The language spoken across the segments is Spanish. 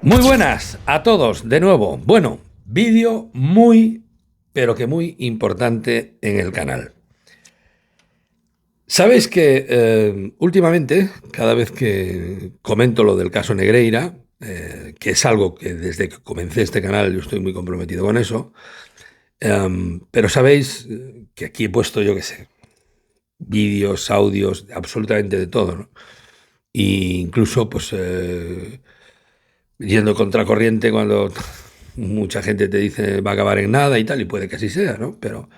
Muy buenas a todos de nuevo. Bueno, vídeo muy, pero que muy importante en el canal. Sabéis que últimamente, cada vez que comento lo del caso Negreira, que es algo que desde que comencé este canal yo estoy muy comprometido con eso, pero sabéis que aquí he puesto, yo qué sé, vídeos, audios, absolutamente de todo, ¿no? E incluso, pues, yendo contracorriente cuando mucha gente te dice va a acabar en nada y tal, y puede que así sea, ¿no? Pero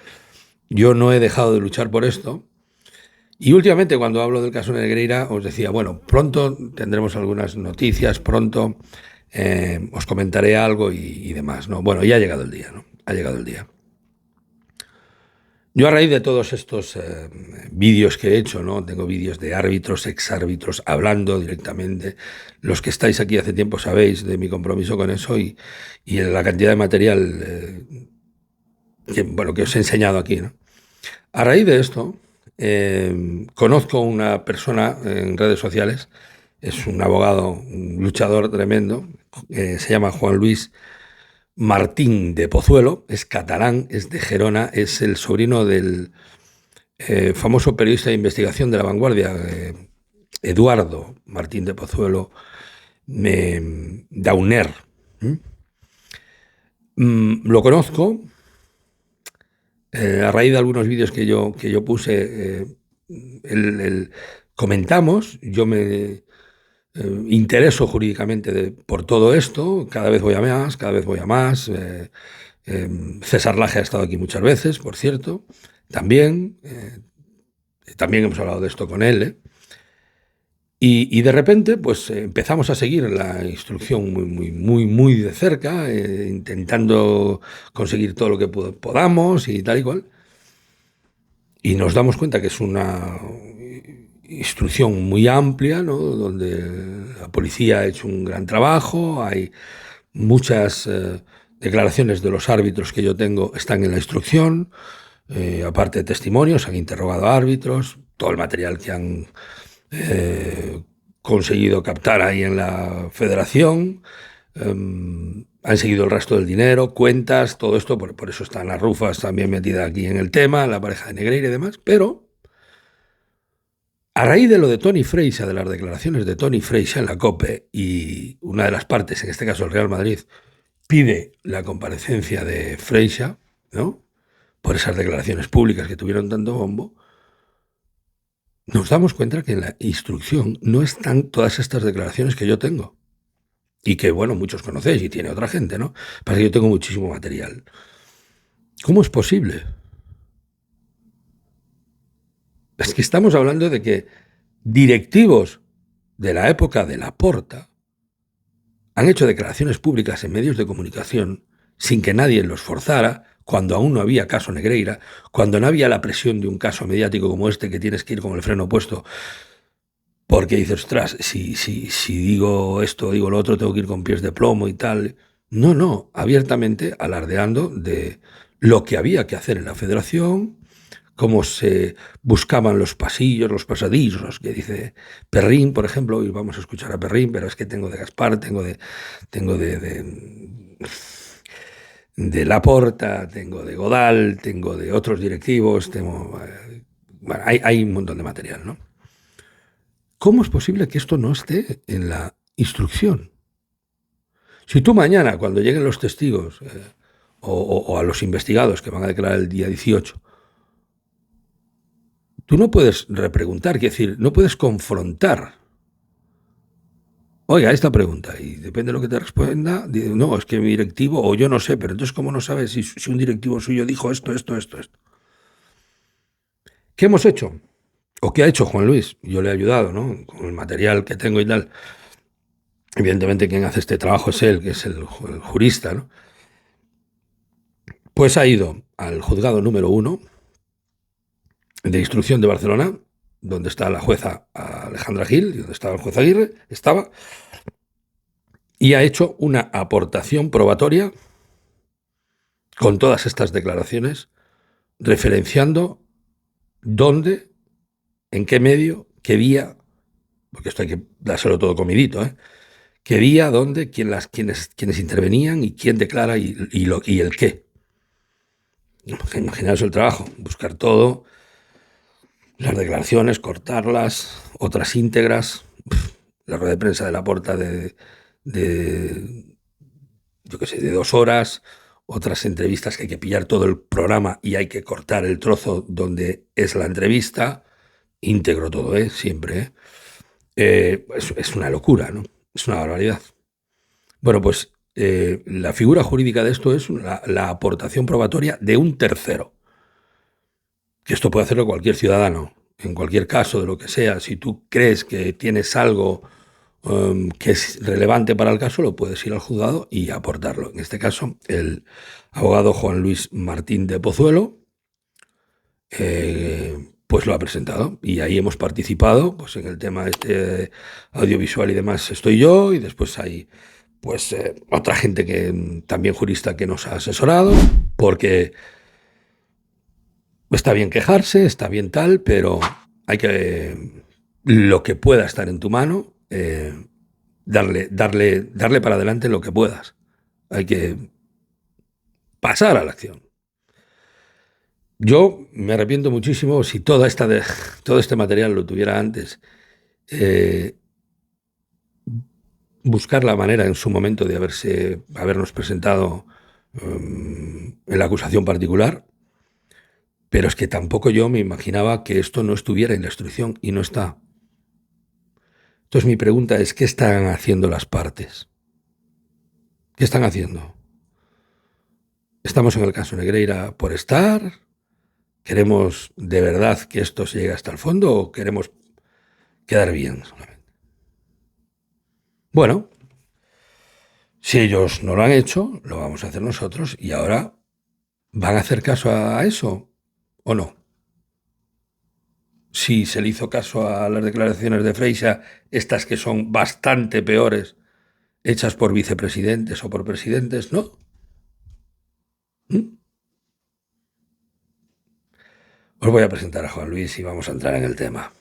yo no he dejado de luchar por esto. Y últimamente, cuando hablo del caso Negreira, os decía, bueno, pronto tendremos algunas noticias, pronto os comentaré algo y demás, ¿no? Bueno, ya ha llegado el día, ¿no? Ha llegado el día. Yo a raíz de todos estos vídeos que he hecho, ¿no? Tengo vídeos de árbitros, exárbitros, hablando directamente. Los que estáis aquí hace tiempo sabéis de mi compromiso con eso y la cantidad de material que os he enseñado aquí, ¿no? A raíz de esto, conozco una persona en redes sociales, es un abogado, un luchador tremendo, se llama Juan Luis Martín de Pozuelo, es catalán, es de Gerona, es el sobrino del famoso periodista de investigación de La Vanguardia, Eduardo Martín de Pozuelo Dauner. Lo conozco a raíz de algunos vídeos que yo puse, comentamos, yo me intereso jurídicamente por todo esto, cada vez voy a más, cada vez voy a más. César Laje ha estado aquí muchas veces, por cierto, también hemos hablado de esto con él, ¿eh? Y de repente, pues empezamos a seguir la instrucción muy de cerca, intentando conseguir todo lo que podamos y tal y cual. Y nos damos cuenta que es una instrucción muy amplia, ¿no? Donde la policía ha hecho un gran trabajo, hay muchas declaraciones de los árbitros que yo tengo están en la instrucción, aparte de testimonios, han interrogado a árbitros, todo el material que han conseguido captar ahí en la federación, han seguido el rastro del dinero, cuentas, todo esto, por eso está Ana Rufas también metida aquí en el tema, la pareja de Negreira y demás, pero a raíz de lo de Toni Freixa, de las declaraciones de Toni Freixa en la COPE, y una de las partes, en este caso el Real Madrid, pide la comparecencia de Freixa, ¿no? Por esas declaraciones públicas que tuvieron tanto bombo, nos damos cuenta que en la instrucción no están todas estas declaraciones que yo tengo. Y que, bueno, muchos conocéis y tiene otra gente, ¿no? Pasa que yo tengo muchísimo material. ¿Cómo es posible? Es que estamos hablando de que directivos de la época de Laporta han hecho declaraciones públicas en medios de comunicación sin que nadie los forzara, cuando aún no había caso Negreira, cuando no había la presión de un caso mediático como este, que tienes que ir con el freno puesto, porque dices, ostras, si digo esto, digo lo otro, tengo que ir con pies de plomo y tal. No, abiertamente alardeando de lo que había que hacer en la federación, cómo se buscaban los pasillos, los pasadizos, que dice Perrín, por ejemplo, y vamos a escuchar a Perrín, pero es que tengo de Gaspar, tengo de Laporta, tengo de Godal, tengo de otros directivos, bueno, hay un montón de material, ¿no? ¿Cómo es posible que esto no esté en la instrucción? Si tú mañana, cuando lleguen los testigos o a los investigados que van a declarar el día 18, tú no puedes repreguntar, quiero decir, no puedes confrontar. Oiga, esta pregunta, y depende de lo que te responda, no, es que mi directivo, o yo no sé, pero entonces, ¿cómo no sabes si un directivo suyo dijo esto? ¿Qué hemos hecho? ¿O qué ha hecho Juan Luis? Yo le he ayudado, ¿no? Con el material que tengo y tal. Evidentemente quien hace este trabajo es él, que es el jurista, ¿no? Pues ha ido al juzgado número 1 de instrucción de Barcelona, donde está la jueza Alejandra Gil, y donde estaba el juez Aguirre, y ha hecho una aportación probatoria con todas estas declaraciones, referenciando dónde, en qué medio, qué día, porque esto hay que dárselo todo comidito, qué día, dónde, quiénes intervenían y quién declara y el qué. Imaginaos el trabajo, buscar todo, las declaraciones, cortarlas, otras íntegras, la rueda de prensa de Laporta de yo qué sé, de 2 horas, otras entrevistas que hay que pillar todo el programa y hay que cortar el trozo donde es la entrevista, íntegro todo, siempre. Es una locura, ¿no? Es una barbaridad. Bueno, pues la figura jurídica de esto es la aportación probatoria de un tercero. Que esto puede hacerlo cualquier ciudadano. En cualquier caso, de lo que sea, si tú crees que tienes algo que es relevante para el caso, lo puedes ir al juzgado y aportarlo. En este caso, el abogado Juan Luis Martín de Pozuelo, pues lo ha presentado y ahí hemos participado, pues en el tema este audiovisual y demás estoy yo y después hay pues otra gente que también jurista que nos ha asesorado, porque está bien quejarse, está bien tal, pero hay que lo que pueda estar en tu mano, darle para adelante lo que puedas. Hay que pasar a la acción. Yo me arrepiento muchísimo si todo este material lo tuviera antes. Eh, Buscar la manera en su momento de habernos presentado en la acusación particular, pero es que tampoco yo me imaginaba que esto no estuviera en la instrucción y no está. Entonces mi pregunta es, ¿qué están haciendo las partes? ¿Qué están haciendo? ¿Estamos en el caso Negreira por estar? ¿Queremos de verdad que esto se llegue hasta el fondo o queremos quedar bien solamente? Bueno, si ellos no lo han hecho, lo vamos a hacer nosotros y ahora ¿van a hacer caso a eso o no? Si se le hizo caso a las declaraciones de Freixa, estas que son bastante peores, hechas por vicepresidentes o por presidentes, ¿no? ¿Mm? Os voy a presentar a Juan Luis y vamos a entrar en el tema.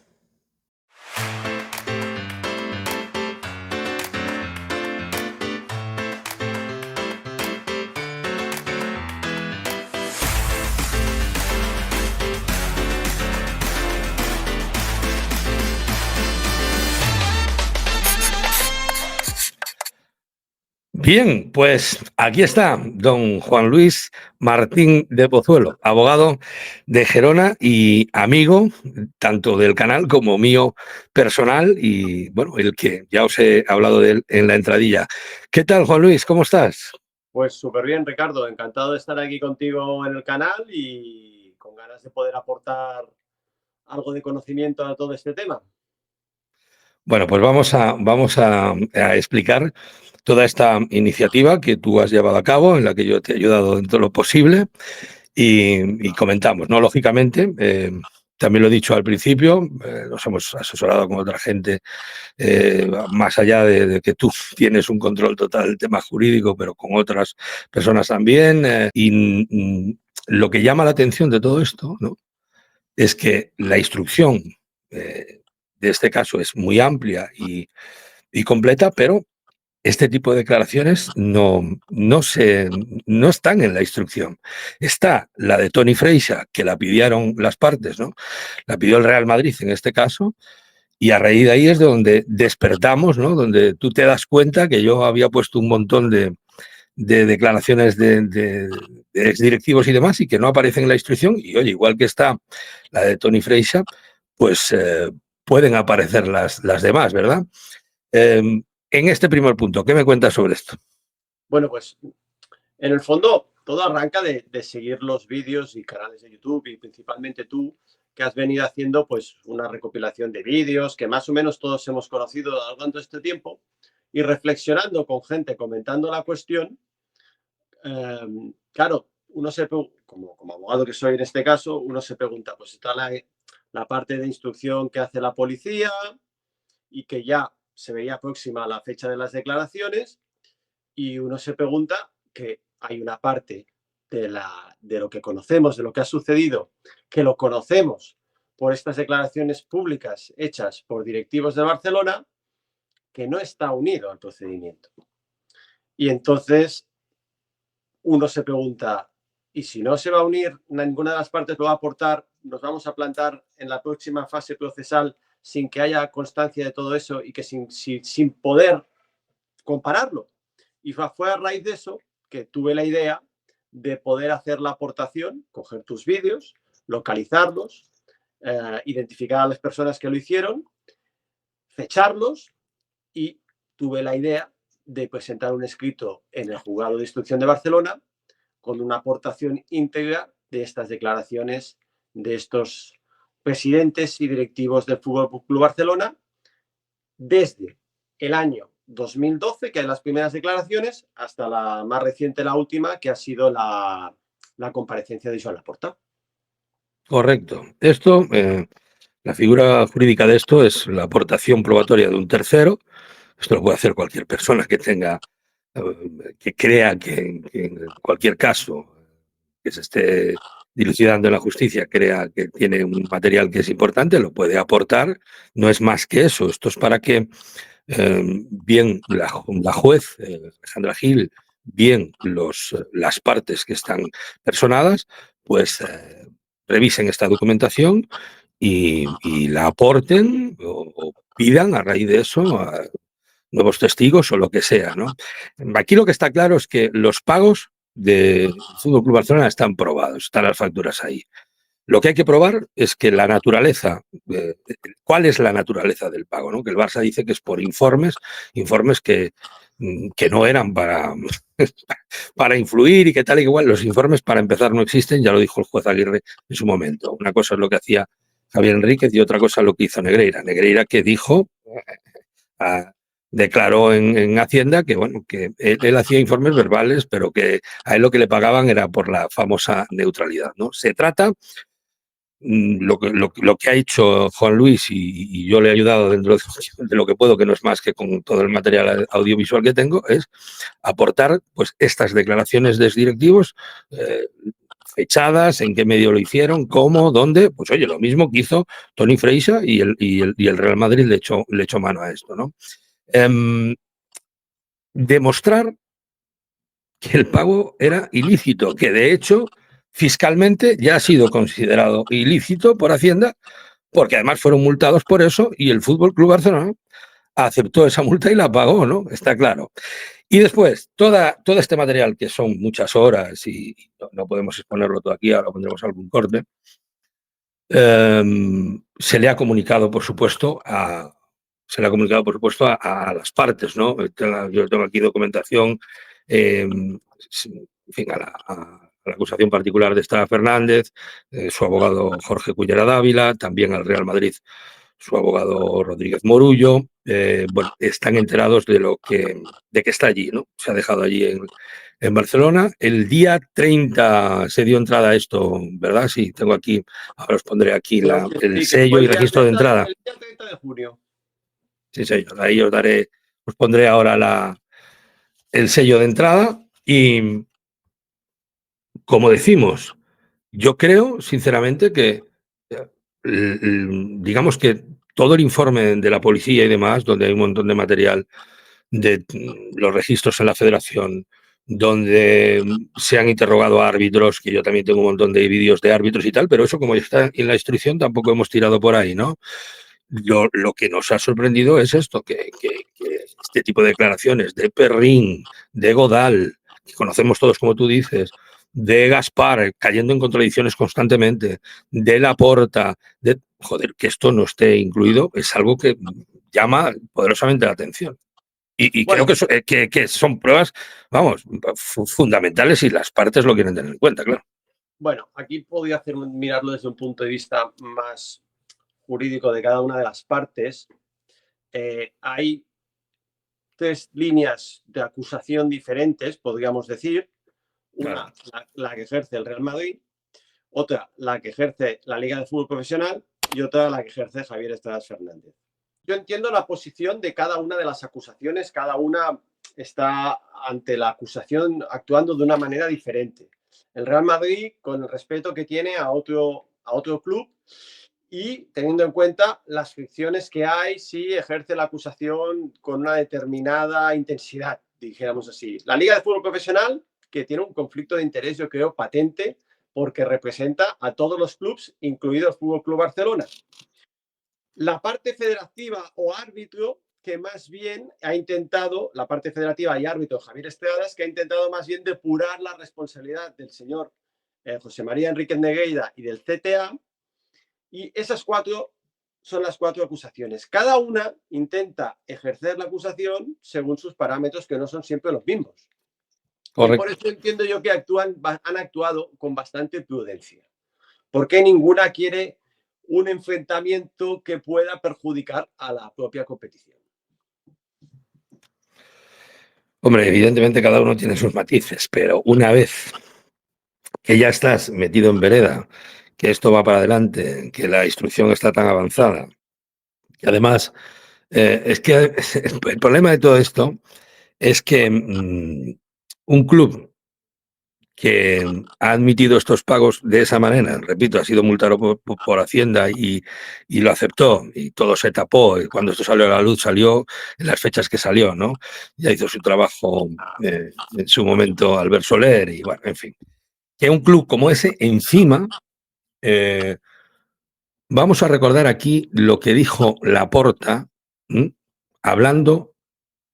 Bien, pues aquí está don Juan Luis Martín de Pozuelo, abogado de Gerona y amigo tanto del canal como mío personal y, bueno, el que ya os he hablado de él en la entradilla. ¿Qué tal, Juan Luis? ¿Cómo estás? Pues súper bien, Ricardo. Encantado de estar aquí contigo en el canal y con ganas de poder aportar algo de conocimiento a todo este tema. Bueno, pues vamos a explicar toda esta iniciativa que tú has llevado a cabo, en la que yo te he ayudado dentro de lo posible, y comentamos, ¿no? Lógicamente, también lo he dicho al principio, nos hemos asesorado con otra gente, más allá de que tú tienes un control total del tema jurídico, pero con otras personas también. Lo que llama la atención de todo esto, ¿no?, es que la instrucción de este caso es muy amplia y completa, pero este tipo de declaraciones no están en la instrucción. Está la de Toni Freixa, que la pidieron las partes, ¿no? La pidió el Real Madrid en este caso, y a raíz de ahí es de donde despertamos, ¿no? Donde tú te das cuenta que yo había puesto un montón de declaraciones de exdirectivos y demás y que no aparecen en la instrucción, y oye, igual que está la de Toni Freixa, pues pueden aparecer las demás, ¿verdad? En este primer punto, ¿qué me cuentas sobre esto? Bueno, pues en el fondo todo arranca de seguir los vídeos y canales de YouTube y principalmente tú, que has venido haciendo pues una recopilación de vídeos que más o menos todos hemos conocido a lo largo de este tiempo y reflexionando con gente comentando la cuestión. Claro, como abogado que soy en este caso, uno se pregunta, pues está la parte de instrucción que hace la policía y que ya se veía próxima a la fecha de las declaraciones, y uno se pregunta que hay una parte de lo que conocemos, de lo que ha sucedido, que lo conocemos por estas declaraciones públicas hechas por directivos de Barcelona, que no está unido al procedimiento. Y entonces uno se pregunta, ¿y si no se va a unir, ninguna de las partes lo va a aportar, nos vamos a plantar en la próxima fase procesal sin que haya constancia de todo eso y que sin poder compararlo? Y fue a raíz de eso que tuve la idea de poder hacer la aportación, coger tus vídeos, localizarlos, identificar a las personas que lo hicieron, fecharlos, y tuve la idea de presentar un escrito en el Juzgado de Instrucción de Barcelona con una aportación íntegra de estas declaraciones de estos presidentes y directivos del Fútbol Club Barcelona desde el año 2012, que hay las primeras declaraciones, hasta la más reciente, la última, que ha sido la comparecencia de Joan Laporta. Correcto. Esto, la figura jurídica de esto es la aportación probatoria de un tercero. Esto lo puede hacer cualquier persona que tenga, que crea que en cualquier caso que se esté dilucidando en la justicia, crea que tiene un material que es importante, lo puede aportar. No es más que eso. Esto es para que bien la juez Alejandra Gil, bien las partes que están personadas, pues revisen esta documentación y la aporten o pidan a raíz de eso a nuevos testigos o lo que sea, ¿no? Aquí lo que está claro es que los pagos de Fútbol Club Barcelona están probados, están las facturas ahí. Lo que hay que probar es que la naturaleza, ¿cuál es la naturaleza del pago? ¿No? Que el Barça dice que es por informes que no eran para influir y que tal y que igual. Los informes, para empezar, no existen, ya lo dijo el juez Aguirre en su momento. Una cosa es lo que hacía Javier Enríquez y otra cosa es lo que hizo Negreira. Negreira que dijo, declaró en Hacienda que, bueno, que él hacía informes verbales, pero que a él lo que le pagaban era por la famosa neutralidad, ¿no? Se trata lo que ha hecho Juan Luis y yo le he ayudado dentro de lo que puedo, que no es más que con todo el material audiovisual que tengo, es aportar pues estas declaraciones de directivos fechadas, en qué medio lo hicieron, cómo, dónde. Pues oye, lo mismo que hizo Toni Freixa y el Real Madrid le echó mano a esto, ¿no? Demostrar que el pago era ilícito, que de hecho fiscalmente ya ha sido considerado ilícito por Hacienda, porque además fueron multados por eso y el Fútbol Club Barcelona aceptó esa multa y la pagó, ¿no? Está claro. Y después, todo este material, que son muchas horas y no podemos exponerlo todo aquí, ahora pondremos algún corte, se le ha comunicado, por supuesto, a las partes, ¿no? Yo tengo aquí documentación, en fin, a la acusación particular de Estela Fernández, su abogado Jorge Cullera Dávila, también al Real Madrid, su abogado Rodríguez Morullo. Bueno, están enterados de que está allí, ¿no? Se ha dejado allí en Barcelona. El día 30 se dio entrada a esto, ¿verdad? Sí, tengo aquí, ahora os pondré aquí el sello y registro de entrada. El día 30 de junio. Sí, señor, ahí os pondré ahora el sello de entrada y, como decimos, yo creo, sinceramente, que digamos que todo el informe de la policía y demás, donde hay un montón de material de los registros en la federación, donde se han interrogado a árbitros, que yo también tengo un montón de vídeos de árbitros y tal, pero eso, como ya está en la instrucción, tampoco hemos tirado por ahí, ¿no? Lo que nos ha sorprendido es esto, que este tipo de declaraciones de Perrín, de Godal, que conocemos todos, como tú dices, de Gaspar, cayendo en contradicciones constantemente, de Laporta, joder, que esto no esté incluido, es algo que llama poderosamente la atención. Y Bueno, creo que son pruebas, vamos, fundamentales y las partes lo quieren tener en cuenta, claro. Bueno, aquí podría mirarlo desde un punto de vista más jurídico de cada una de las partes. Hay tres líneas de acusación diferentes, podríamos decir. Una, Claro. la que ejerce el Real Madrid, otra, la que ejerce la Liga de Fútbol Profesional, y otra, la que ejerce Javier Estrada Fernández. Yo entiendo la posición de cada una de las acusaciones, cada una está ante la acusación actuando de una manera diferente. El Real Madrid, con el respeto que tiene a otro club, y teniendo en cuenta las fricciones que hay si ejerce la acusación con una determinada intensidad, dijéramos así. La Liga de Fútbol Profesional, que tiene un conflicto de interés, yo creo, patente, porque representa a todos los clubes, incluido el Fútbol Club Barcelona. La parte federativa o árbitro, que más bien ha intentado, la parte federativa y árbitro Javier Estradas, que ha intentado más bien depurar la responsabilidad del señor José María Enríquez Negreira y del CTA, y esas 4 son las 4 acusaciones. Cada una intenta ejercer la acusación según sus parámetros, que no son siempre los mismos. Correcto. Y por eso entiendo yo que han actuado con bastante prudencia. Porque ninguna quiere un enfrentamiento que pueda perjudicar a la propia competición. Hombre, evidentemente cada uno tiene sus matices, pero una vez que ya estás metido en vereda, que esto va para adelante, que la instrucción está tan avanzada, y además es que el problema de todo esto es que un club que ha admitido estos pagos de esa manera, repito, ha sido multado por Hacienda y lo aceptó y todo se tapó. Y cuando esto salió a la luz, salió en las fechas que salió, ¿no? Ya hizo su trabajo en su momento Albert Soler y bueno, en fin. Que un club como ese, encima, vamos a recordar aquí lo que dijo Laporta, hablando,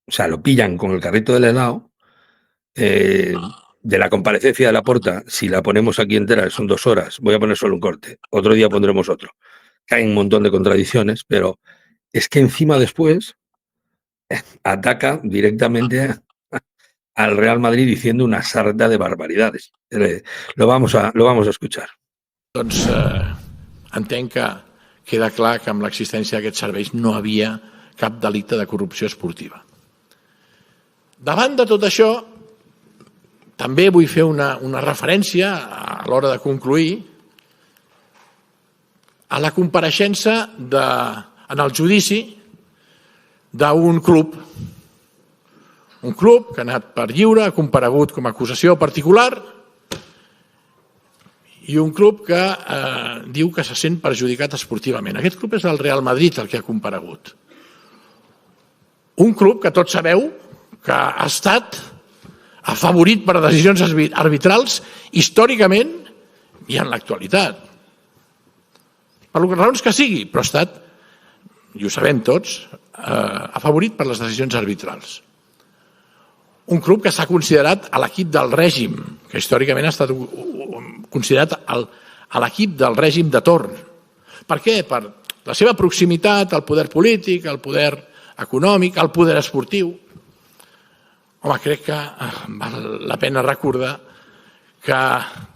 o sea, lo pillan con el carrito del helado, de la comparecencia de Laporta, si la ponemos aquí entera, son 2 horas, voy a poner solo un corte, otro día pondremos otro. Hay un montón de contradicciones, pero es que encima después ataca directamente al Real Madrid diciendo una sarta de barbaridades. Lo vamos a escuchar. Doncs entenc que queda clar que amb l'existència d'aquests serveis no havia cap delicte de corrupció esportiva. Davant de tot això, també vull fer una referència a l'hora de concluir a la compareixença en el judici d'un club. Un club que ha anat per lliure, ha comparegut com a acusació particular i un club que diu que se sent perjudicat esportivament. Aquest club és el Real Madrid el que ha comparegut. Un club que tots sabeu que ha estat afavorit per decisions arbitrals històricament i en l'actualitat. Per les raons que sigui, però ha estat, i ho sabem tots, afavorit per les decisions arbitrals. Un club que s'ha considerat a l'equip del règim, que històricament ha estat considerat a l'equip del règim de torn. Per què? Per la seva proximitat al poder polític, al poder econòmic, al poder esportiu. Home, crec que val la pena recordar que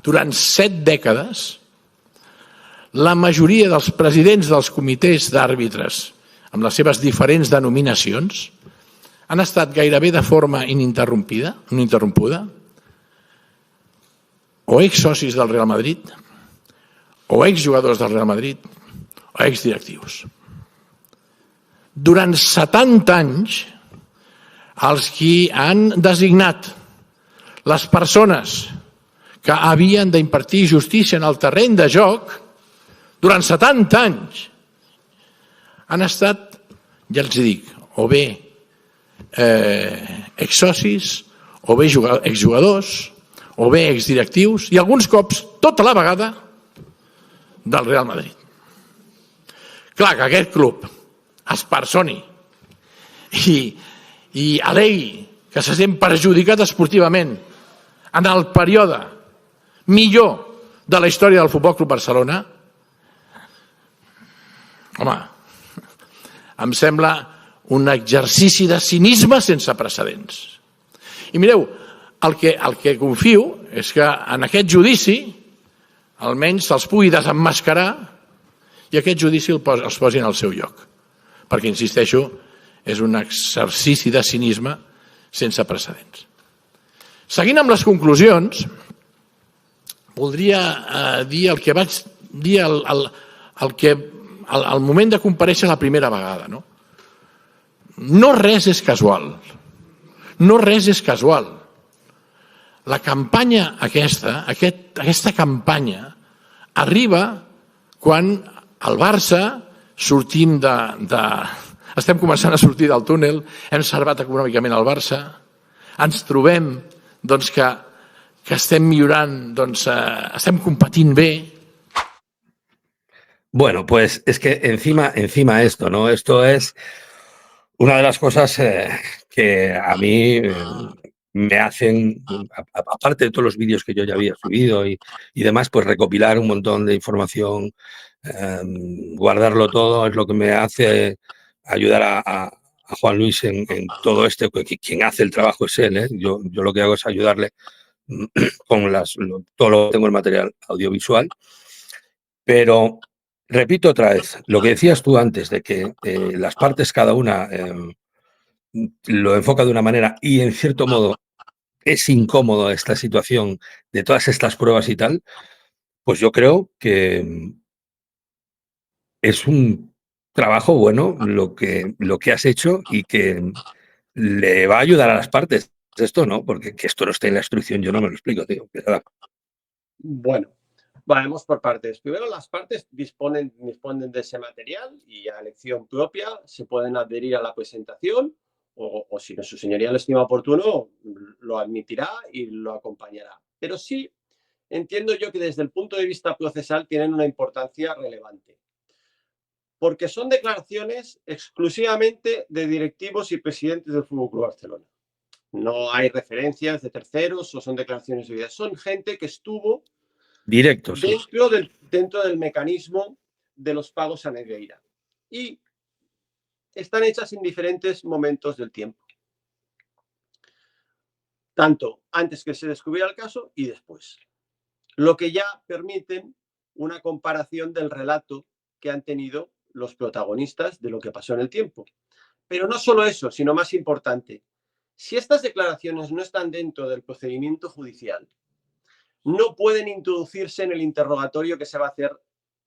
durant 7 dècades la majoria dels presidents dels comitès d'àrbitres, amb les seves diferents denominacions, han estat gairebé de forma ininterrompuda, o exsocis del Real Madrid, o exjugadors del Real Madrid, o exdirectius. Durant 70 anys, els qui han designat les persones que havien d'impartir justícia en el terreny de joc, durant 70 anys, han estat, ja els dic, o bé exsocis, o bé exjugadors, o bé exdirectius, i alguns cops, tota la vegada, del Real Madrid. Clar que aquest club es personi i alegui que se sent perjudicat esportivament en el període millor de la història del Futbol Club Barcelona, home, em sembla un exercici de cinisme sense precedents. I mireu, el que confio és que en aquest judici almenys se'ls pugui desemmascarar i aquest judici els posi en el seu lloc. Perquè, insisteixo, és un exercici de cinisme sense precedents. Seguint amb les conclusions, voldria dir el que vaig dir al moment de comparèixer la primera vegada. No res és casual. No res és casual. La campanya aquesta campanya, arriba quan el Barça, estem començant a sortir del túnel, hem salvat econòmicament el Barça, ens trobem doncs, que estem millorant, doncs, estem competint bé. Bueno, pues es que encima esto, ¿no? Esto es una de las cosas que a mí me hacen, aparte de todos los vídeos que yo ya había subido y demás, pues recopilar un montón de información, guardarlo todo, es lo que me hace ayudar a Juan Luis en todo esto, que quien hace el trabajo es él, ¿eh? Yo lo que hago es ayudarle con todo lo que tengo el material audiovisual, pero repito otra vez, lo que decías tú antes, de que las partes cada una lo enfoca de una manera y en cierto modo es incómodo esta situación de todas estas pruebas y tal, pues yo creo que es un trabajo bueno lo que has hecho y que le va a ayudar a las partes. Esto no, porque que esto no esté en la instrucción yo no me lo explico, tío. Bueno, vamos por partes. Primero, las partes disponen de ese material y a elección propia se pueden adherir a la presentación o si no su señoría lo estima oportuno, lo admitirá y lo acompañará. Pero sí entiendo yo que desde el punto de vista procesal tienen una importancia relevante, porque son declaraciones exclusivamente de directivos y presidentes del Fútbol Club Barcelona. No hay referencias de terceros o son declaraciones de vida. Son gente que estuvo directos dentro del mecanismo de los pagos a Negreira. Y están hechas en diferentes momentos del tiempo. Tanto antes que se descubriera el caso y después. Lo que ya permiten una comparación del relato que han tenido los protagonistas de lo que pasó en el tiempo. Pero no solo eso, sino más importante. Si estas declaraciones no están dentro del procedimiento judicial, no pueden introducirse en el interrogatorio que se va a hacer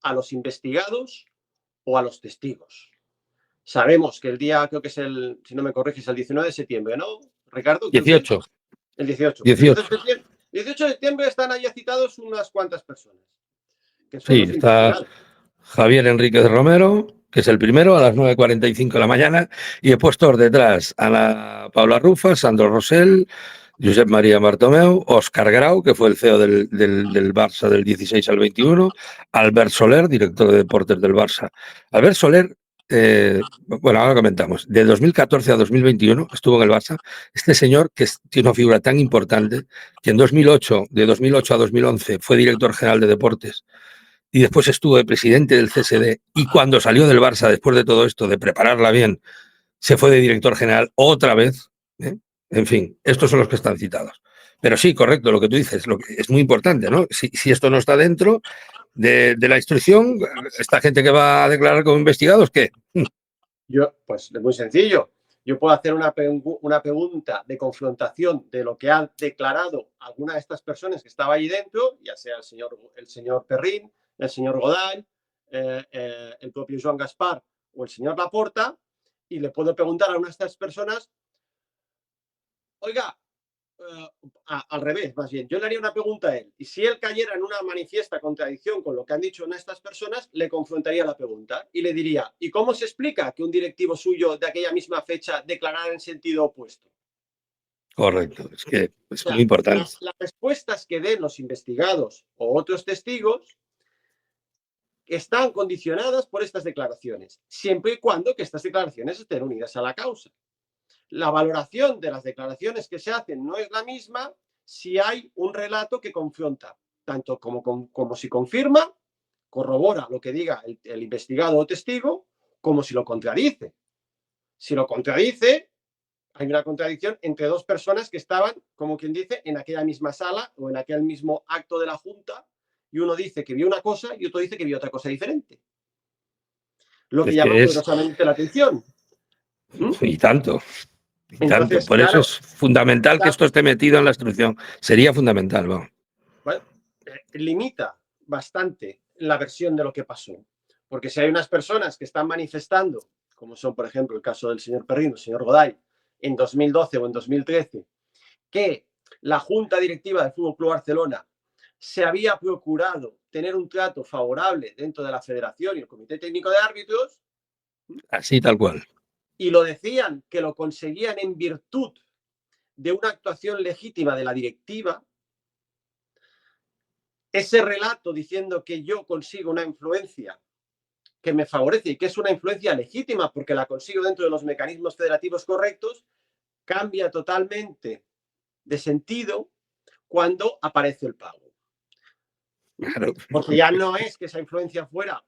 a los investigados o a los testigos. Sabemos que el día, creo que es si no me corriges, el 19 de septiembre, ¿no, Ricardo? 18. El 18. 18. El 18 de septiembre están ahí citados unas cuantas personas. Que son Sí, está Javier Enríquez Romero, que es el primero, a las 9:45 de la mañana, y he puesto por detrás a Ana Paula Rufas, Sandro Rosell, Josep María Bartomeu, Óscar Grau, que fue el CEO del Barça del 16 al 21, Albert Soler, director de deportes del Barça. Albert Soler, bueno, ahora comentamos, de 2014 a 2021 estuvo en el Barça. Este señor, que tiene una figura tan importante, que en 2008, de 2008 a 2011, fue director general de deportes, y después estuvo de presidente del CSD, y cuando salió del Barça, después de todo esto, de prepararla bien, se fue de director general otra vez. En fin, estos son los que están citados. Pero sí, correcto, lo que tú dices, es muy importante, ¿no? Si esto no está dentro de la instrucción, esta gente que va a declarar como investigados, ¿qué? Pues es muy sencillo. Yo puedo hacer una pregunta de confrontación de lo que han declarado alguna de estas personas que estaba ahí dentro, ya sea el señor Perrín, el señor Goday, el propio Joan Gaspar o el señor Laporta, y le puedo preguntar a una de estas personas, oiga, al revés, más bien, yo le haría una pregunta a él, y si él cayera en una manifiesta contradicción con lo que han dicho estas personas, le confrontaría la pregunta y le diría, ¿y cómo se explica que un directivo suyo de aquella misma fecha declarara en sentido opuesto? Correcto, es que es muy importante. Las respuestas que den los investigados o otros testigos están condicionadas por estas declaraciones, siempre y cuando que estas declaraciones estén unidas a la causa. La valoración de las declaraciones que se hacen no es la misma si hay un relato que confronta, tanto como si confirma, corrobora lo que diga el investigado o testigo, como si lo contradice. Si lo contradice, hay una contradicción entre dos personas que estaban, como quien dice, en aquella misma sala o en aquel mismo acto de la Junta, y uno dice que vio una cosa y otro dice que vio otra cosa diferente. Lo que llama poderosamente la atención. Y tanto. Entonces, por eso es fundamental que esto esté metido en la instrucción. Sería fundamental. Bueno, limita bastante la versión de lo que pasó. Porque si hay unas personas que están manifestando, como son, por ejemplo, el caso del señor Perrín, el señor Goday, en 2012 o en 2013, que la Junta Directiva del Fútbol Club Barcelona se había procurado tener un trato favorable dentro de la federación y el Comité Técnico de Árbitros. Así tal cual. Y lo decían que lo conseguían en virtud de una actuación legítima de la directiva. Ese relato diciendo que yo consigo una influencia que me favorece y que es una influencia legítima porque la consigo dentro de los mecanismos federativos correctos, cambia totalmente de sentido cuando aparece el pago. Claro. Porque ya no es que esa influencia fuera,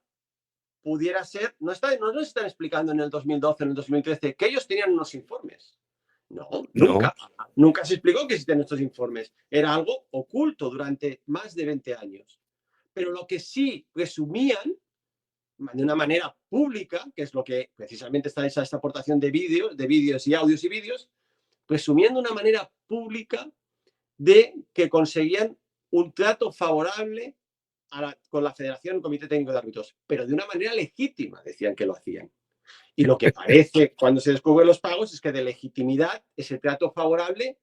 pudiera ser, no nos están explicando en el 2012, en el 2013, que ellos tenían unos informes. No, nunca se explicó que existen estos informes. Era algo oculto durante más de 20 años. Pero lo que sí presumían de una manera pública, que es lo que precisamente está esa esta aportación de vídeos y audios y vídeos, presumiendo de una manera pública de que conseguían un trato favorable con la Federación, el Comité Técnico de Árbitros, pero de una manera legítima, decían que lo hacían. Y lo que parece cuando se descubren los pagos es que de legitimidad ese trato favorable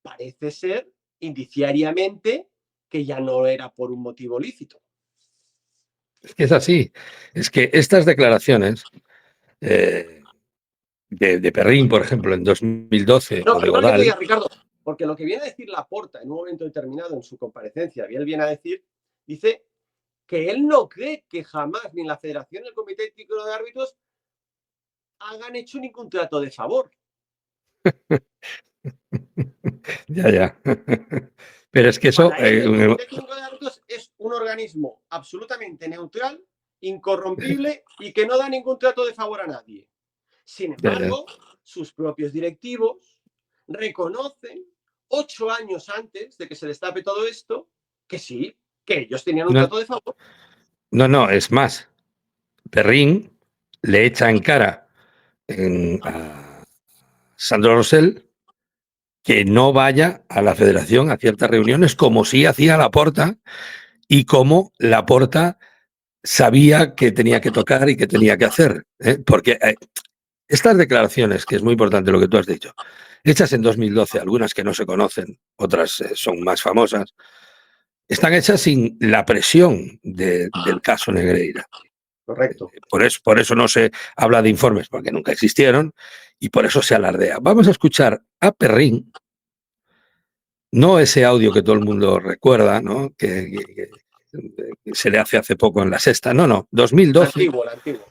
parece ser indiciariamente que ya no era por un motivo lícito. Es que es así. Es que estas declaraciones de Perrín, por ejemplo, en 2012, no, o de igual que te Godal... diga, Ricardo, porque lo que viene a decir Laporta en un momento determinado en su comparecencia, él viene a decir, dice que él no cree que jamás ni la Federación ni el Comité Técnico de Árbitros hagan hecho ningún trato de favor. ya. Pero es que eso... Para él, el Comité Técnico de Árbitros es un organismo absolutamente neutral, incorrompible y que no da ningún trato de favor a nadie. Sin embargo, sus propios directivos reconocen 8 años antes de que se destape todo esto que sí, que ellos tenían un trato de favor. No, es más. Perrín le echa en cara a Sandro Rosell que no vaya a la federación a ciertas reuniones como sí hacía Laporta y como Laporta sabía que tenía que tocar y que tenía que hacer. Porque estas declaraciones, que es muy importante lo que tú has dicho, hechas en 2012, algunas que no se conocen, otras son más famosas, están hechas sin la presión del caso Negreira. Correcto. Por eso no se habla de informes, porque nunca existieron, y por eso se alardea. Vamos a escuchar a Perrín, no ese audio que todo el mundo recuerda, ¿no? que se le hace poco en La Sexta, no, 2012. El antiguo.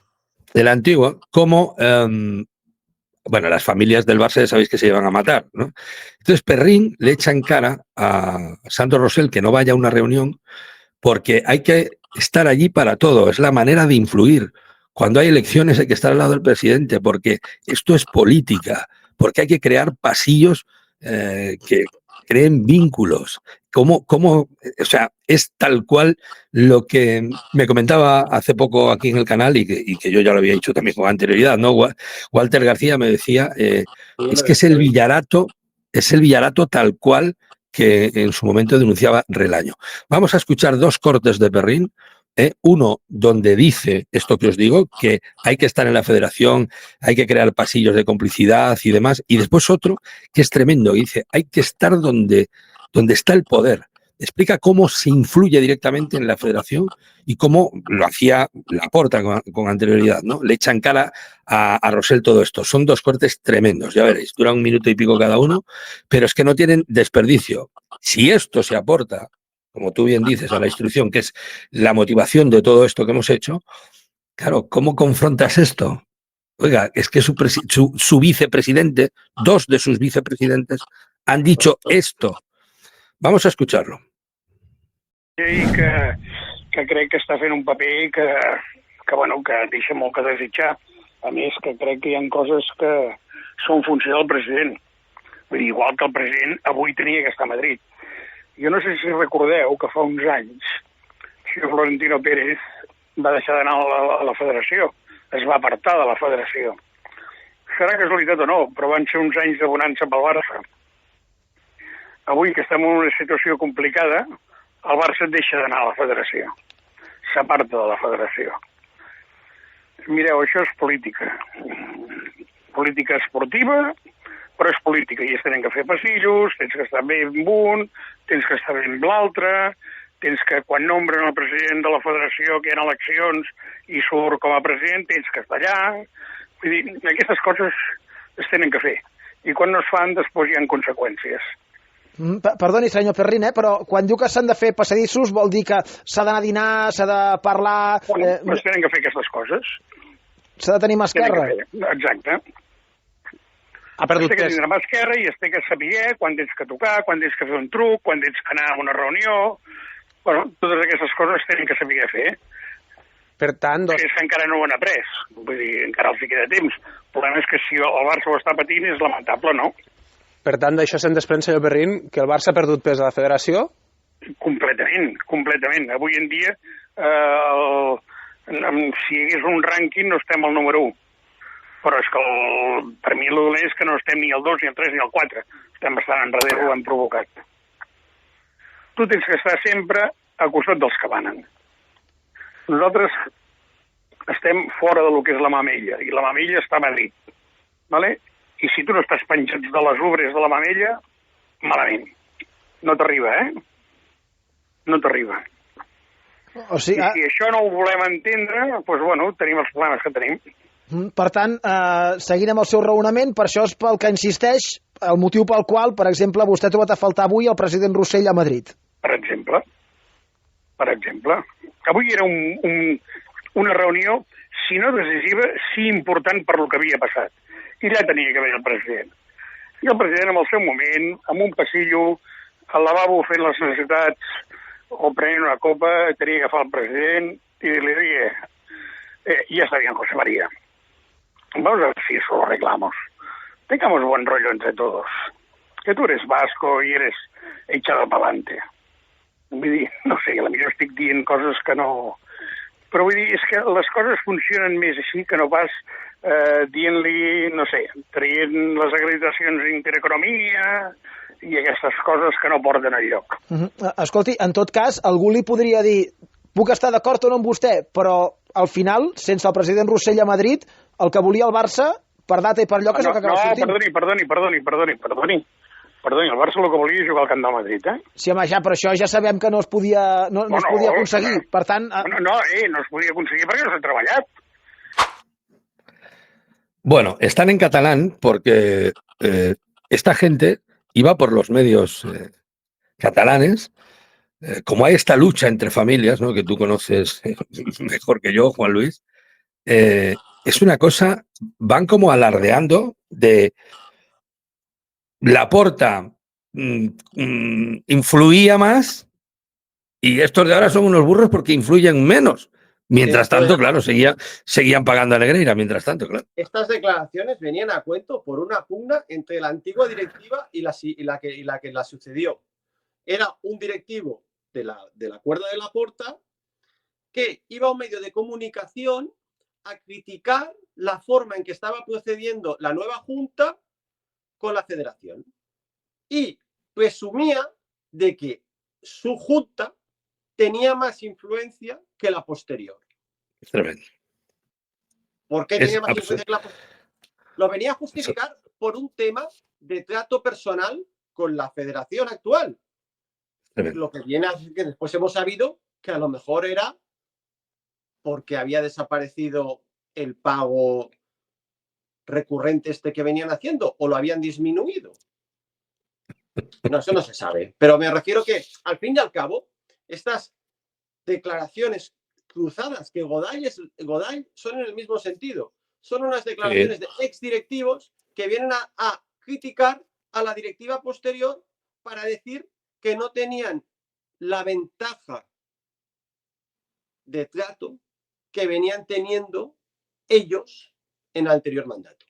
El antiguo, como, bueno, las familias del Barça ya sabéis que se llevan a matar, ¿no? Entonces Perrín le echa en cara a Sandro Rosell que no vaya a una reunión porque hay que estar allí para todo, es la manera de influir. Cuando hay elecciones hay que estar al lado del presidente porque esto es política, porque hay que crear pasillos que creen vínculos. O sea, es tal cual lo que me comentaba hace poco aquí en el canal y que yo ya lo había dicho también con anterioridad, ¿no? Walter García me decía, es que es el Villarato tal cual que en su momento denunciaba Relaño. Vamos a escuchar 2 cortes de Perrín. Uno donde dice esto que os digo, que hay que estar en la federación, hay que crear pasillos de complicidad y demás, y después otro que es tremendo, dice, hay que estar donde está el poder. Explica cómo se influye directamente en la federación y cómo lo hacía Laporta con anterioridad, ¿no? Le echan cara a Rosell todo esto. Son 2 cortes tremendos, ya veréis, duran 1 minuto y pico cada uno, pero es que no tienen desperdicio. Si esto se aporta, como tú bien dices, a la instrucción, que es la motivación de todo esto que hemos hecho, claro, ¿cómo confrontas esto? Oiga, es que su vicepresidente, 2 de sus vicepresidentes, han dicho esto. Vamos a escucharlo. Que crec que està fent un paper que deixa molt que desitjar. A més, que crec que hi ha coses que són funció del president. Vull dir, igual que el president avui tenia que estar a Madrid. Jo no sé si recordeu que fa uns anys el Florentino Pérez va deixar d'anar a la federació. Es va apartar de la federació. Serà casualitat o no, però van ser uns anys de bonança pel Barça. Avui que estem en una situació complicada, el Barça deixa d'anar a la federació. S'aparta de la federació. Mireu, això és política. Política esportiva, però és política. I es tenen que fer passillos, tens que estar bé amb un, tens que estar bé amb l'altre, tens que, quan nombren el president de la federació, que hi ha eleccions, i surt com a president, tens que estar allà. Vull dir, aquestes coses es tenen que fer. I quan no es fan, després hi ha conseqüències. Perdoni, senyor Ferrín, però quan diu que s'han de fer passadissos vol dir que s'ha d'anar a dinar, s'ha de parlar... Bueno, però es tenen que fer aquestes coses. S'ha de tenir mà esquerra. Exacte. Ha perdut es té que pes. tindre mà esquerra i es té que saber quan tens que tocar, quan tens que fer un truc, quan tens que anar a una reunió... Bueno, totes aquestes coses es tenen que saber fer. Per tant, doncs... És que encara no ho han après. Vull dir, encara els hi queda temps. El problema és que si el Barça ho està patint és lamentable, no? Per tant, d'això se'n desprèn, senyor Ferrín, que el Barça ha perdut pes a la federació? Completament, completament. Avui en dia, si hi hagués un rànquing, no estem al número 1. Però és que per mi el dolent és que no estem ni al 2, ni al 3, ni al 4. Estem bastant enrere, ho hem provocat. Tu tens que estar sempre al costat dels que manen. Nosaltres estem fora de lo que és la mamella, i la mamella està a Madrid. ¿Vale? I si tu no estàs penjat de les obres de la mamella, malament. No t'arriba, No t'arriba. O sigui, I si això no ho volem entendre, doncs, bueno, tenim els problemes que tenim. per tant, seguint amb el seu raonament, per això és pel que insisteix, el motiu pel qual, per exemple, vostè ha trobat a faltar avui el president Rossell a Madrid. Per exemple. Avui era una reunió, si no decisiva, sí important per lo que havia passat. I allà tenia que haver el president. I el president, en el seu moment, amb un passillo, al lavabo fent les necessitats o prenent una copa, tenia que agafar el president i li diria, ya está bien, José María. Vamos a ver si eso lo arreglamos. Tengamos buen rollo entre todos. Que tú eres vasco y eres echado para adelante. Vull dir, no sé, potser estic dient coses que no... Però vull dir, és que les coses funcionen més així que no pas dient-li, no sé, traient les acreditacions d'Intereconomia i aquestes coses que no porten enlloc. Escolti, en tot cas, algú li podria dir puc estar d'acord o no amb vostè, però al final, sense el president Rossell a Madrid, el que volia el Barça, per data i per lloc, és el que acaba sortint. Perdoni, el Barça el que volia és jugar al Camp del Madrid, Sí, home, ja, però això ja sabem que no es podia, no es podia aconseguir. Per tant... No es podia aconseguir perquè no s'ha treballat. Bueno, están en catalán porque esta gente iba por los medios catalanes, como hay esta lucha entre familias, ¿no?, que tú conoces mejor que yo, Juan Luis, es una cosa, van como alardeando de Laporta influía más y estos de ahora son unos burros porque influyen menos. Mientras tanto, claro, seguían pagando a Negreira, mientras tanto, claro. Estas declaraciones venían a cuento por una pugna entre la antigua directiva y la que la sucedió. Era un directivo de la cuerda de Laporta que iba a un medio de comunicación a criticar la forma en que estaba procediendo la nueva junta con la federación. Y presumía de que su junta tenía más influencia que la posterior. Es tremendo. ¿Por qué tenía más influencia que la posterior? Lo venía a justificar por un tema de trato personal con la federación actual. Tremendo. Lo que viene a decir que después hemos sabido que a lo mejor era porque había desaparecido el pago recurrente que venían haciendo o lo habían disminuido. No, eso no se sabe. Pero me refiero que, al fin y al cabo, estas declaraciones cruzadas que Goday son en el mismo sentido. Son unas declaraciones de exdirectivos que vienen a criticar a la directiva posterior para decir que no tenían la ventaja de trato que venían teniendo ellos en el anterior mandato.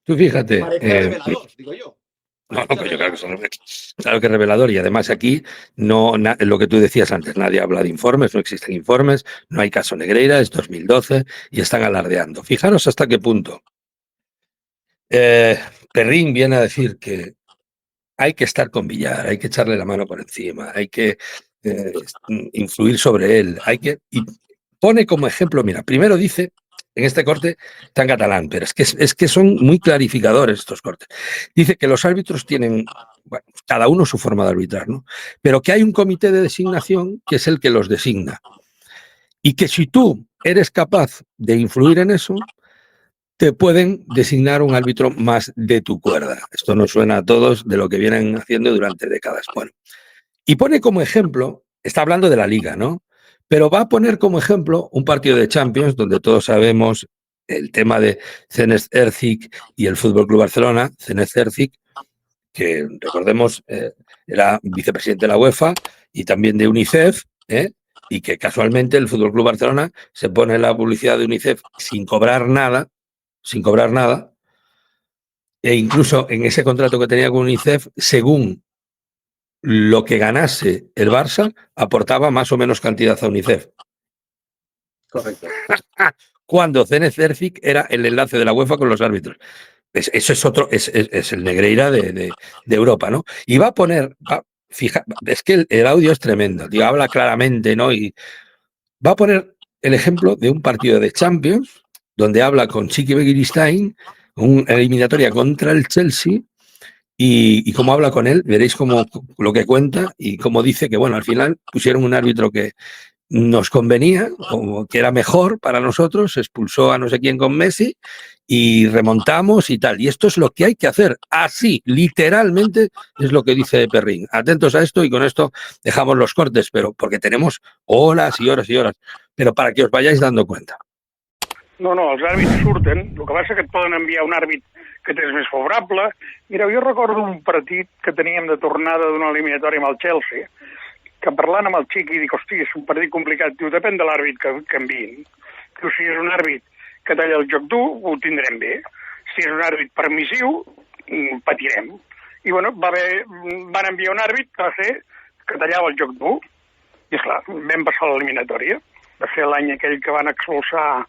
Tú fíjate. Parece revelador, digo yo. No, pues yo claro que es revelador y además aquí lo que tú decías antes, nadie habla de informes, no existen informes, no hay caso Negreira, es 2012 y están alardeando. Fijaros hasta qué punto. Perrín viene a decir que hay que estar con Villar, hay que echarle la mano por encima, hay que influir sobre él, y pone como ejemplo, mira, primero dice, en este corte está en catalán, pero es que son muy clarificadores estos cortes. Dice que los árbitros tienen bueno, cada uno su forma de arbitrar, ¿no? Pero que hay un comité de designación que es el que los designa. Y que si tú eres capaz de influir en eso, te pueden designar un árbitro más de tu cuerda. Esto nos suena a todos de lo que vienen haciendo durante décadas. Bueno, y pone como ejemplo, está hablando de la liga, ¿no? Pero va a poner como ejemplo un partido de Champions donde todos sabemos el tema de Zenit Erzik y el Fútbol Club Barcelona. Zenit Erzik, que recordemos era vicepresidente de la UEFA y también de UNICEF, y que casualmente el Fútbol Club Barcelona se pone en la publicidad de UNICEF sin cobrar nada, e incluso en ese contrato que tenía con UNICEF, según lo que ganase el Barça, aportaba más o menos cantidad a UNICEF. Correcto. Cuando Zenit Erzik era el enlace de la UEFA con los árbitros. Eso es otro, es el Negreira de Europa, ¿no? Y va a poner, fija, es que el audio es tremendo, tío, habla claramente, ¿no? Y va a poner el ejemplo de un partido de Champions, donde habla con Chiqui Begiristain, una eliminatoria contra el Chelsea, y cómo habla con él, veréis cómo lo que cuenta y cómo dice que, bueno, al final pusieron un árbitro que nos convenía, o que era mejor para nosotros, se expulsó a no sé quién con Messi y remontamos y tal. Y esto es lo que hay que hacer, así, literalmente, es lo que dice Perrín. Atentos a esto y con esto dejamos los cortes, pero porque tenemos horas y horas y horas, pero para que os vayáis dando cuenta. No, els àrbits surten, el que passa que et poden enviar un àrbit que tens més favorable. Mireu, jo recordo un partit que teníem de tornada d'una eliminatòria amb el Chelsea, que parlant amb el Chiqui dic, hosti, és un partit complicat, diu, depèn de l'àrbit que enviïn. Diu, si és un àrbit que talla el joc dur, ho tindrem bé. Si és un àrbit permissiu, patirem. I bueno, van enviar un àrbit que va ser que tallava el joc dur. I esclar, vam passar l'eliminatòria. Va ser l'any aquell que van expulsar,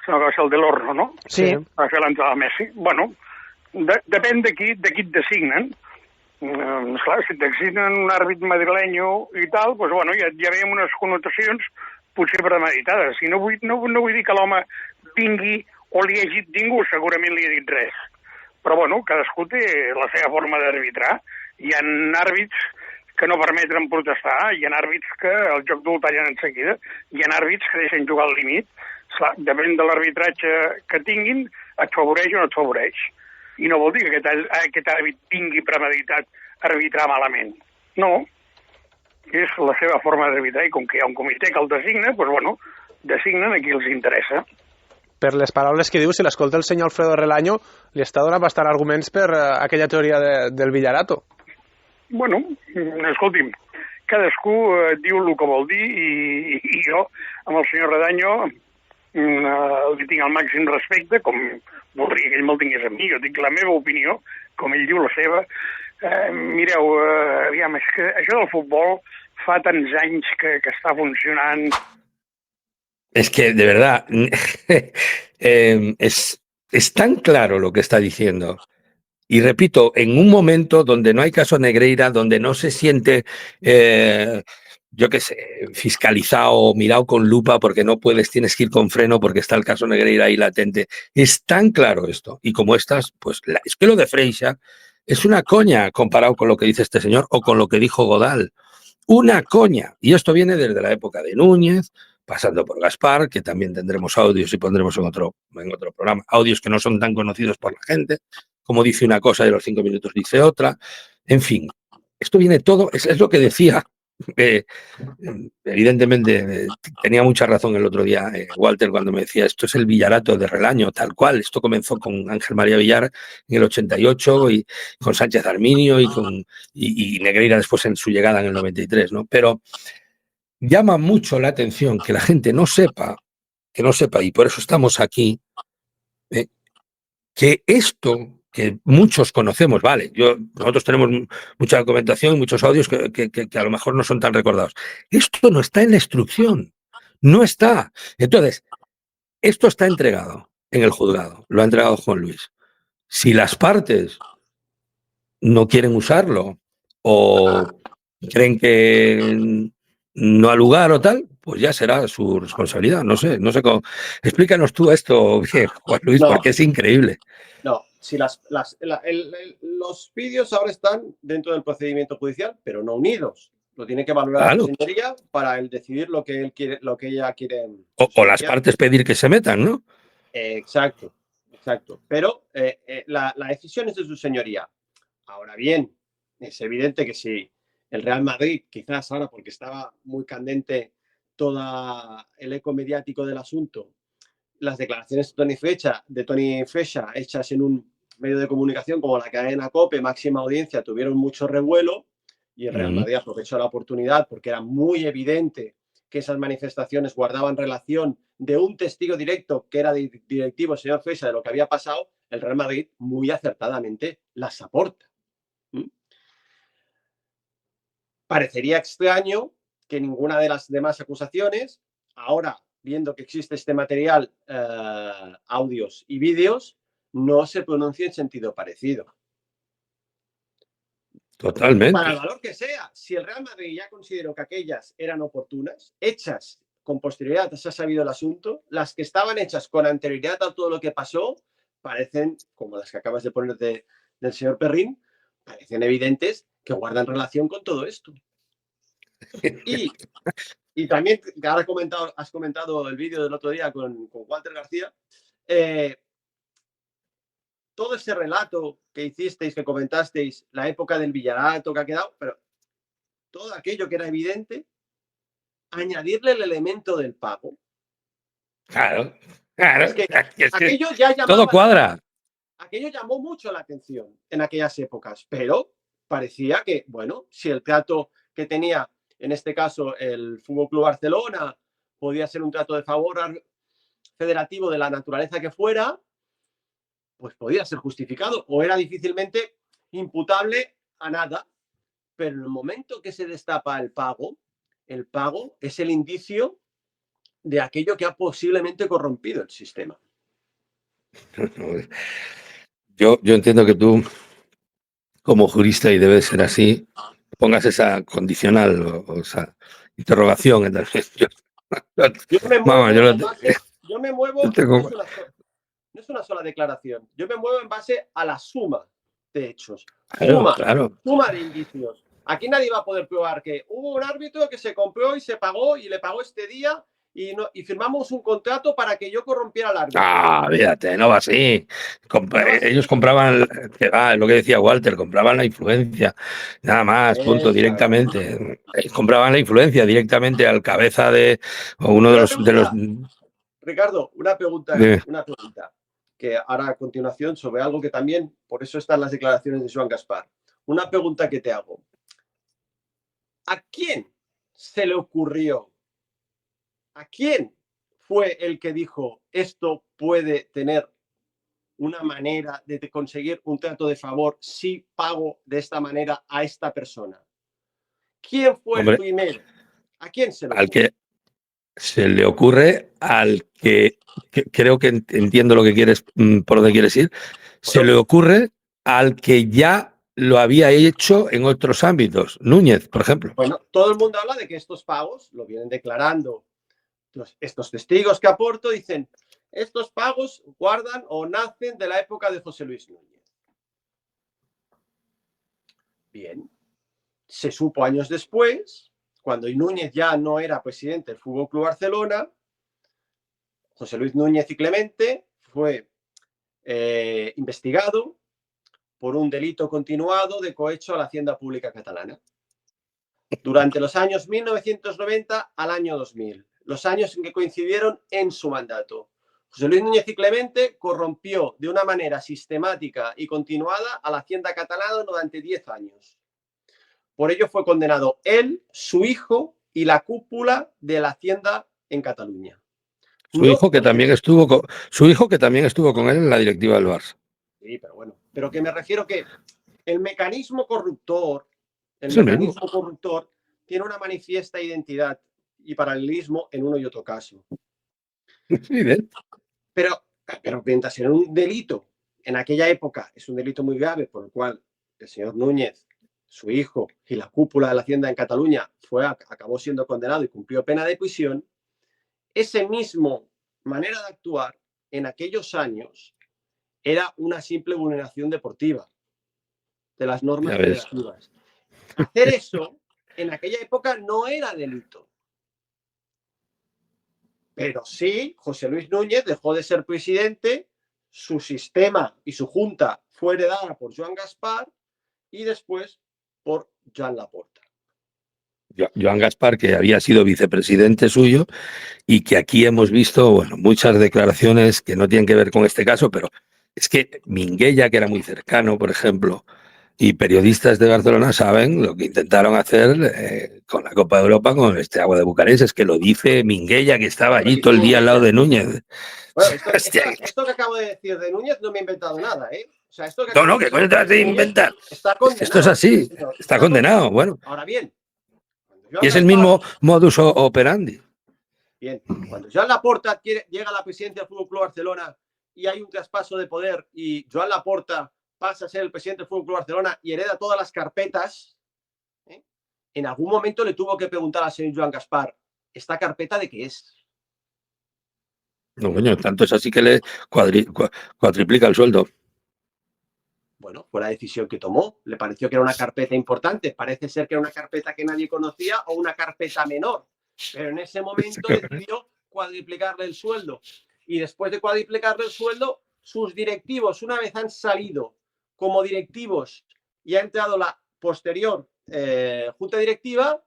no, que va ser el de l'Horno, no? Sí. Va fer l'entrada de Messi. Bueno, depèn de qui et designen. Esclar, si et designen un àrbit madrilenyo i tal, doncs, bueno, ja veiem unes connotacions potser premeditades. I no vull dir que l'home vingui o li hagi dit ningú, segurament li ha dit res. Però, bueno, cadascú té la seva forma d'arbitrar. Hi ha àrbits que no permeten protestar, hi ha àrbits que el joc dur tallen en seguida, hi ha àrbits que deixen jugar al límit. Depèn de l'arbitratge que tinguin, et favoreix o no et favoreix. I no vol dir que aquest àrbit tingui premeditat arbitrar malament. No, és la seva forma d'arbitrar i com que hi ha un comitè que el designa, doncs, bueno, designen a qui els interessa. Per les paraules que diu, si l'escolta el senyor Alfredo Relaño, li està donant bastant arguments per aquella teoria del Villarato. Bueno, escolti'm, cadascú diu el que vol dir i jo, amb el senyor Relaño, li tinc el màxim respecte, com voldria que ell me'l tingués amb mi. Jo dic la meva opinió, com ell diu la seva. Mireu, aviam, és que això del futbol fa tants anys que està funcionant. Es que, de verdad, es tan claro lo que está diciendo. Y repito, en un momento donde no hay caso Negreira, donde no se siente, yo qué sé, fiscalizado o mirado con lupa porque no puedes, tienes que ir con freno porque está el caso Negreira ahí latente. Es tan claro esto. Y como estas, pues es que lo de Freixa es una coña comparado con lo que dice este señor o con lo que dijo Godal. Una coña. Y esto viene desde la época de Núñez, pasando por Gaspar, que también tendremos audios y pondremos en otro programa, audios que no son tan conocidos por la gente, como dice una cosa y a los 5 minutos dice otra. En fin, esto viene todo, es lo que decía, evidentemente tenía mucha razón el otro día Walter cuando me decía, esto es el Villarato de Relaño, tal cual. Esto comenzó con Ángel María Villar en el 88 y con Sánchez Arminio y Negreira después en su llegada en el 93, ¿no? Pero llama mucho la atención que la gente no sepa, y por eso estamos aquí, que esto que muchos conocemos, vale, nosotros tenemos mucha documentación y muchos audios que a lo mejor no son tan recordados. Esto no está en la instrucción, no está. Entonces, esto está entregado en el juzgado, lo ha entregado Juan Luis. Si las partes no quieren usarlo o creen que no ha lugar o tal, pues ya será su responsabilidad. No sé cómo. Explícanos tú esto, Juan Luis, porque es increíble. No, si los vídeos ahora están dentro del procedimiento judicial, pero no unidos. Lo tiene que valorar su señoría para él decidir lo que él quiere, lo que ella quiere. O las partes pedir que se metan, ¿no? Exacto. Pero la decisión es de su señoría. Ahora bien, es evidente que si el Real Madrid, quizás ahora porque estaba muy candente todo el eco mediático del asunto, las declaraciones de Toni Freixa hechas en un medio de comunicación como la cadena COPE, máxima audiencia, tuvieron mucho revuelo y el Real Madrid aprovechó la oportunidad porque era muy evidente que esas manifestaciones guardaban relación de un testigo directo que era directivo, el señor Freixa, de lo que había pasado. El Real Madrid muy acertadamente las aporta. Parecería extraño que ninguna de las demás acusaciones, ahora viendo que existe este material, audios y vídeos, no se pronuncie en sentido parecido. Totalmente. Para el valor que sea, si el Real Madrid ya consideró que aquellas eran oportunas, hechas con posterioridad, se ha sabido el asunto, las que estaban hechas con anterioridad a todo lo que pasó, parecen, como las que acabas de poner del señor Perrín, parecen evidentes que guardan relación con todo esto. Y también, que ahora has comentado el vídeo del otro día con Walter García, todo ese relato que hicisteis, que comentasteis, la época del villarato que ha quedado, pero todo aquello que era evidente, añadirle el elemento del pago. Claro. Es que aquello ya llamaba, todo cuadra. Aquello llamó mucho la atención en aquellas épocas, pero parecía que, bueno, si el trato que tenía, en este caso, el Fútbol Club Barcelona, podía ser un trato de favor federativo de la naturaleza que fuera, pues podía ser justificado o era difícilmente imputable a nada. Pero en el momento que se destapa el pago es el indicio de aquello que ha posiblemente corrompido el sistema. Yo entiendo que tú, como jurista, y debe ser así, pongas esa condicional o esa interrogación. Yo me muevo, no es una sola declaración, yo me muevo en base a la suma de hechos, suma de indicios. Aquí nadie va a poder probar que hubo un árbitro que se compró y se pagó y le pagó este día y firmamos un contrato para que yo corrompiera al árbitro. Fíjate, no va así. Ellos compraban, lo que decía Walter, compraban la influencia, nada más, punto, directamente. Compraban la influencia directamente al cabeza de uno de los... Ricardo, una pregunta, que ahora a continuación sobre algo que también, por eso están las declaraciones de Joan Gaspar. Una pregunta que te hago. ¿A quién se le ocurrió? ¿A quién fue el que dijo esto puede tener una manera de conseguir un trato de favor si pago de esta manera a esta persona? ¿Quién fue el primero? ¿A quién se le ocurrió? Al que se le ocurre, al que creo que entiendo lo que quieres, por dónde quieres ir, se le ocurre al que ya lo había hecho en otros ámbitos. Núñez, por ejemplo. Bueno, todo el mundo habla de que estos pagos lo vienen declarando. Estos testigos que aporto dicen, estos pagos guardan o nacen de la época de José Luis Núñez. Bien, se supo años después, cuando Núñez ya no era presidente del Fútbol Club Barcelona, José Luis Núñez y Clemente fue investigado por un delito continuado de cohecho a la hacienda pública catalana durante los años 1990 al año 2000. Los años en que coincidieron en su mandato. José Luis Núñez y Clemente corrompió de una manera sistemática y continuada a la hacienda catalana durante 10 años. Por ello fue condenado él, su hijo y la cúpula de la hacienda en Cataluña. Su hijo que también estuvo con él en la directiva del Barça. Sí, pero bueno. Pero que me refiero que el mecanismo corruptor, tiene una manifiesta identidad y paralelismo en uno y otro caso. Pero mientras era un delito, en aquella época es un delito muy grave, por el cual el señor Núñez, su hijo y la cúpula de la hacienda en Cataluña acabó siendo condenado y cumplió pena de prisión, ese mismo manera de actuar en aquellos años era una simple vulneración deportiva de las normas federativas. Hacer eso en aquella época no era delito. Pero sí, José Luis Núñez dejó de ser presidente, su sistema y su junta fue heredada por Joan Gaspar y después por Joan Laporta. Joan Gaspar, que había sido vicepresidente suyo y que aquí hemos visto, bueno, muchas declaraciones que no tienen que ver con este caso, pero es que Minguella, que era muy cercano, por ejemplo, y periodistas de Barcelona saben lo que intentaron hacer con la Copa de Europa con este Agua de Bucarest. Es que lo dice Minguella, que estaba allí todo el día al lado de Núñez. Bueno, esto que acabo de decir de Núñez no me he inventado nada, ¿eh? O sea, esto que no, que coño te vas a inventar. Esto es así, está condenado. Bueno. Ahora bien. Y es el mismo modus operandi. Bien, cuando Joan Laporta llega a la presidencia del FC Barcelona y hay un traspaso de poder y Joan Laporta pasa a ser el presidente del FC Barcelona y hereda todas las carpetas, en algún momento le tuvo que preguntar al señor Joan Gaspar, ¿esta carpeta de qué es? No, coño, tanto es así que le cuatriplica el sueldo. Bueno, fue la decisión que tomó. Le pareció que era una carpeta importante. Parece ser que era una carpeta que nadie conocía o una carpeta menor. Pero en ese momento decidió cuadriplicarle el sueldo. Y después de cuadriplicarle el sueldo, sus directivos, una vez han salido como directivos y ha entrado la posterior junta directiva,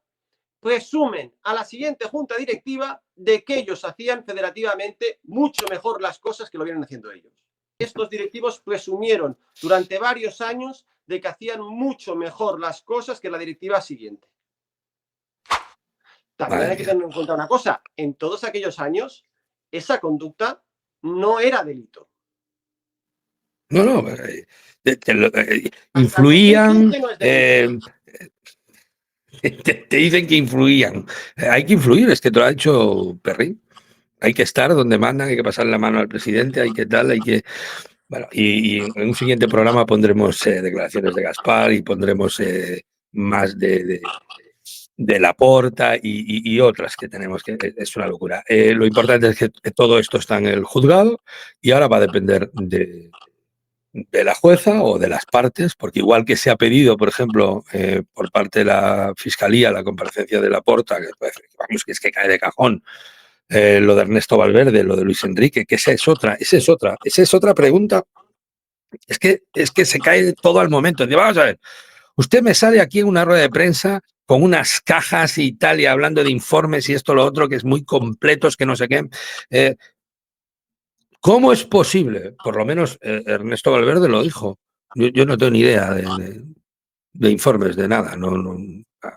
presumen a la siguiente junta directiva de que ellos hacían federativamente mucho mejor las cosas que lo vienen haciendo ellos. Estos directivos presumieron durante varios años de que hacían mucho mejor las cosas que la directiva siguiente. También hay que tener en cuenta una cosa, en todos aquellos años, esa conducta no era delito. No, influían, te dicen que influían. Hay que influir, es que te lo ha dicho Perrín. Hay que estar donde mandan, hay que pasarle la mano al presidente, hay que tal, hay que... Bueno, y en un siguiente programa pondremos declaraciones de Gaspar y pondremos más de Laporta y otras que tenemos, que es una locura. Lo importante es que todo esto está en el juzgado y ahora va a depender de la jueza o de las partes, porque igual que se ha pedido, por ejemplo, por parte de la Fiscalía, la comparecencia de Laporta, que vamos, que es que cae de cajón, lo de Ernesto Valverde, lo de Luis Enrique, que esa es otra pregunta. Es que se cae todo al momento. Vamos a ver, usted me sale aquí en una rueda de prensa con unas cajas y tal, y hablando de informes y esto, lo otro, que es muy completos, que no sé qué. ¿Cómo es posible? Por lo menos Ernesto Valverde lo dijo. Yo no tengo ni idea de informes, de nada.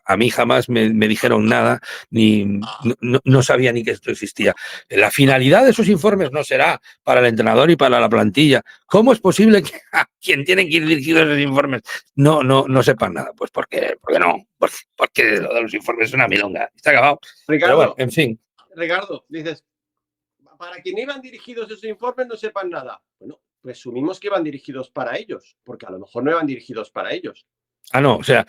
A mí jamás me dijeron nada, no sabía ni que esto existía. La finalidad de esos informes no será para el entrenador y para la plantilla. ¿Cómo es posible que a quien tienen que ir dirigidos esos informes no sepan nada? Pues porque no, porque lo de los informes es una milonga. Está acabado. Ricardo, pero bueno, en fin. Ricardo, dices, para quien iban dirigidos esos informes no sepan nada. Bueno, presumimos que iban dirigidos para ellos, porque a lo mejor no iban dirigidos para ellos. No, o sea,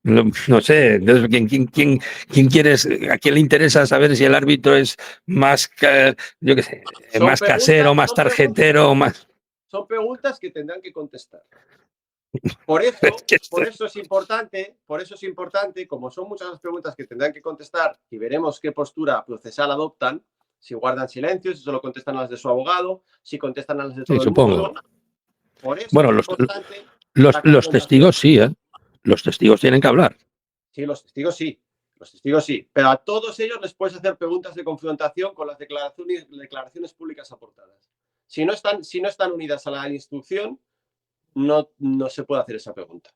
no sé, ¿quién quieres, a quién le interesa saber si el árbitro es más, yo qué sé, más casero, más tarjetero, más... Son preguntas que tendrán que contestar. Por eso es importante, como son muchas las preguntas que tendrán que contestar y veremos qué postura procesal adoptan, si guardan silencio, si solo contestan a las de su abogado, si contestan a las de todo el mundo. Por eso bueno, es importante... Los testigos sí, ¿eh? Los testigos tienen que hablar. Sí, los testigos sí. Pero a todos ellos les puedes hacer preguntas de confrontación con las declaraciones públicas aportadas. Si no están unidas a la instrucción, no se puede hacer esa pregunta.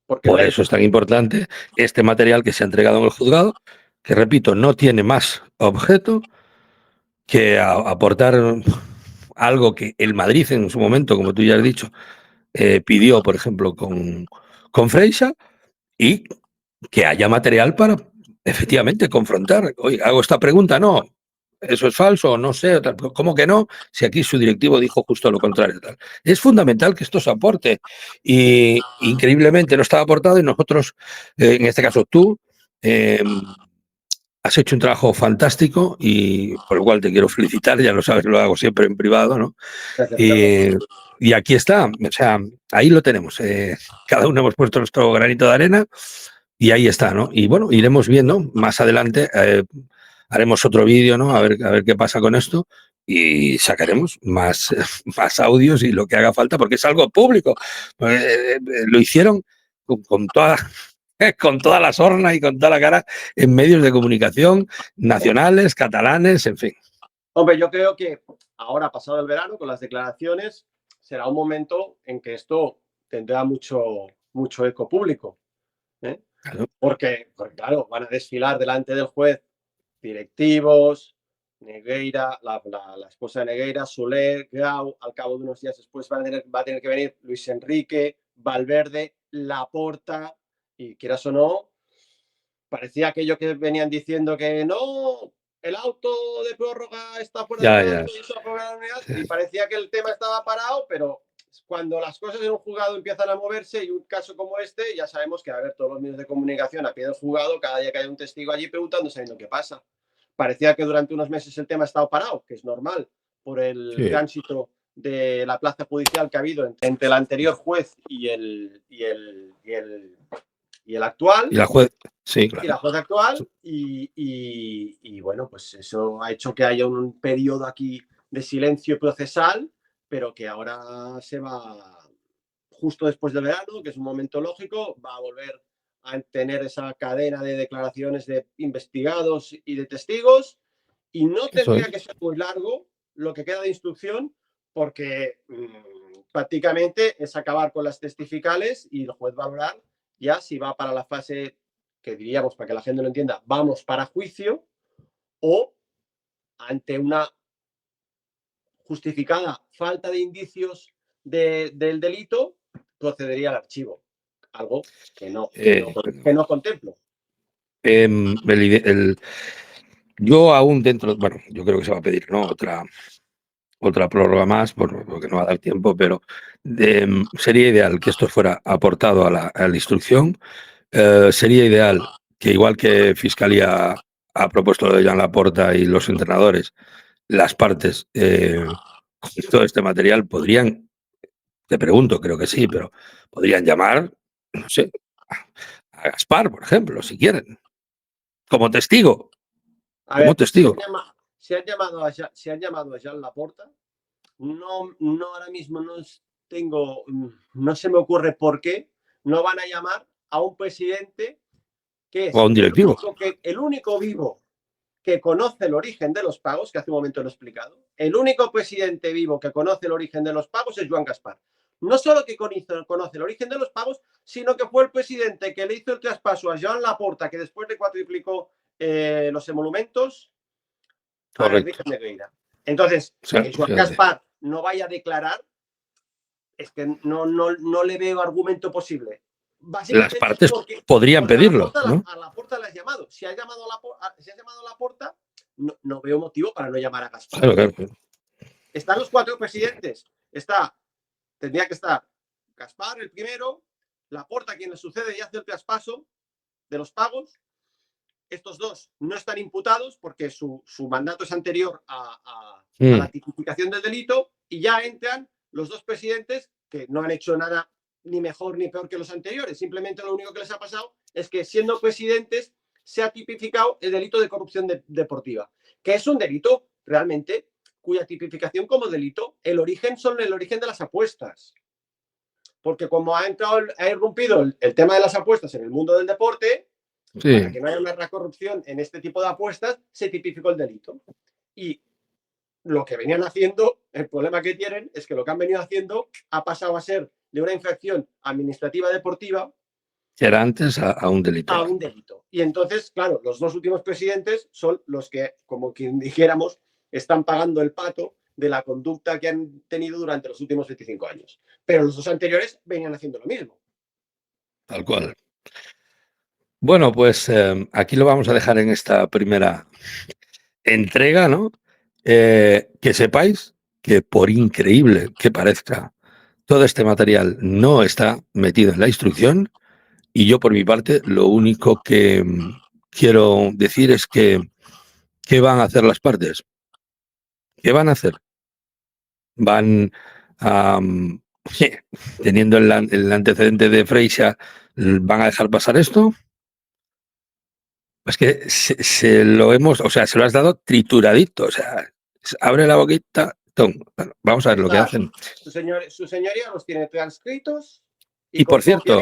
Por eso es tan importante este material que se ha entregado en el juzgado, que repito, no tiene más objeto que aportar algo que el Madrid en su momento, como tú ya has dicho, pidió, por ejemplo, con Freixa, y que haya material para efectivamente confrontar. Oye, hago esta pregunta, no, eso es falso, no sé, ¿cómo que no? Si aquí su directivo dijo justo lo contrario. Tal. Es fundamental que esto se aporte y increíblemente no estaba aportado y nosotros, en este caso tú, has hecho un trabajo fantástico y por el cual te quiero felicitar, ya lo sabes, lo hago siempre en privado, ¿no? Y aquí está, o sea, ahí lo tenemos. Cada uno hemos puesto nuestro granito de arena y ahí está, ¿no? Y bueno, iremos viendo más adelante, haremos otro vídeo, ¿no? A ver qué pasa con esto y sacaremos más audios y lo que haga falta, porque es algo público. Lo hicieron con toda la sorna y con toda la cara en medios de comunicación nacionales, catalanes, en fin. Hombre, yo creo que ahora, pasado el verano, con las declaraciones, será un momento en que esto tendrá mucho eco público. Claro. Porque, claro, van a desfilar delante del juez directivos, Negreira, la esposa de Negreira, Soler, Grau, al cabo de unos días después va a tener que venir Luis Enrique, Valverde, Laporta, y quieras o no, parecía aquello que venían diciendo que no, el auto de prórroga está fuera de plazo, y parecía que el tema estaba parado, pero cuando las cosas en un juzgado empiezan a moverse y un caso como este, ya sabemos que va a haber todos los medios de comunicación a pie del juzgado, cada día que hay un testigo allí preguntando, sabiendo qué pasa. Parecía que durante unos meses el tema ha estado parado, que es normal, por el tránsito de la plaza judicial que ha habido entre el anterior juez y el actual. Y la juez, sí, claro. Y la juez actual. Y bueno, pues eso ha hecho que haya un periodo aquí de silencio procesal, pero que ahora se va, justo después del verano, que es un momento lógico, va a volver a tener esa cadena de declaraciones de investigados y de testigos, y no tendría que ser muy largo lo que queda de instrucción, porque prácticamente es acabar con las testificales y el juez va a hablar ya si va para la fase que diríamos, para que la gente lo entienda, vamos para juicio, o ante una justificada falta de indicios del delito, procedería al archivo. Algo que no contemplo. Yo aún dentro, bueno, yo creo que se va a pedir, ¿no? Otra prórroga más, porque no va a dar tiempo, pero sería ideal que esto fuera aportado a la instrucción. Sería ideal que, igual que Fiscalía ha propuesto lo de Joan Laporta y los entrenadores, las partes con todo este material podrían, te pregunto, creo que sí, pero podrían llamar, no sé, a Gaspar, por ejemplo, si quieren, como testigo. Testigo. Si han llamado a Joan Laporta, no ahora mismo no se me ocurre por qué no van a llamar a un presidente que es o a un directivo. El único vivo que conoce el origen de los pagos, que hace un momento lo he explicado. El único presidente vivo que conoce el origen de los pagos es Joan Gaspar. No solo que conoce el origen de los pagos, sino que fue el presidente que le hizo el traspaso a Joan Laporta, que después le cuatriplicó los emolumentos a la Virgen de Negreira. Entonces, que Joan Gaspar no vaya a declarar, es que no le veo argumento posible. Las partes podrían pedirlo. A Laporta le has llamado. Si has llamado a Laporta, no veo motivo para no llamar a Gaspar. Claro. Están los cuatro presidentes. Tendría que estar Gaspar, el primero, Laporta, quien le sucede y hace el traspaso de los pagos. Estos dos no están imputados porque su mandato es anterior a la tipificación del delito, y ya entran los dos presidentes que no han hecho nada ni mejor ni peor que los anteriores. Simplemente lo único que les ha pasado es que, siendo presidentes, se ha tipificado el delito de corrupción deportiva, que es un delito realmente cuya tipificación como delito, el origen de las apuestas. Porque como ha irrumpido el tema de las apuestas en el mundo del deporte, para que no haya una corrupción en este tipo de apuestas, se tipificó el delito. Y lo que venían haciendo, el problema que tienen es que lo que han venido haciendo ha pasado a ser de una infracción administrativa deportiva, que era antes a un delito. A un delito. Y entonces, claro, los dos últimos presidentes son los que, como quien dijéramos, están pagando el pato de la conducta que han tenido durante los últimos 25 años. Pero los dos anteriores venían haciendo lo mismo. Tal cual. Bueno, pues aquí lo vamos a dejar en esta primera entrega, ¿no? Que sepáis que, por increíble que parezca, todo este material no está metido en la instrucción, y yo, por mi parte, lo único que quiero decir es que ¿qué van a hacer las partes? ¿Qué van a hacer? Van a, teniendo el antecedente de Freixa, ¿van a dejar pasar esto? Es que se lo has dado trituradito, o sea, abre la boquita, bueno, vamos a ver lo que hacen. Su señoría los tiene transcritos. Y por cierto,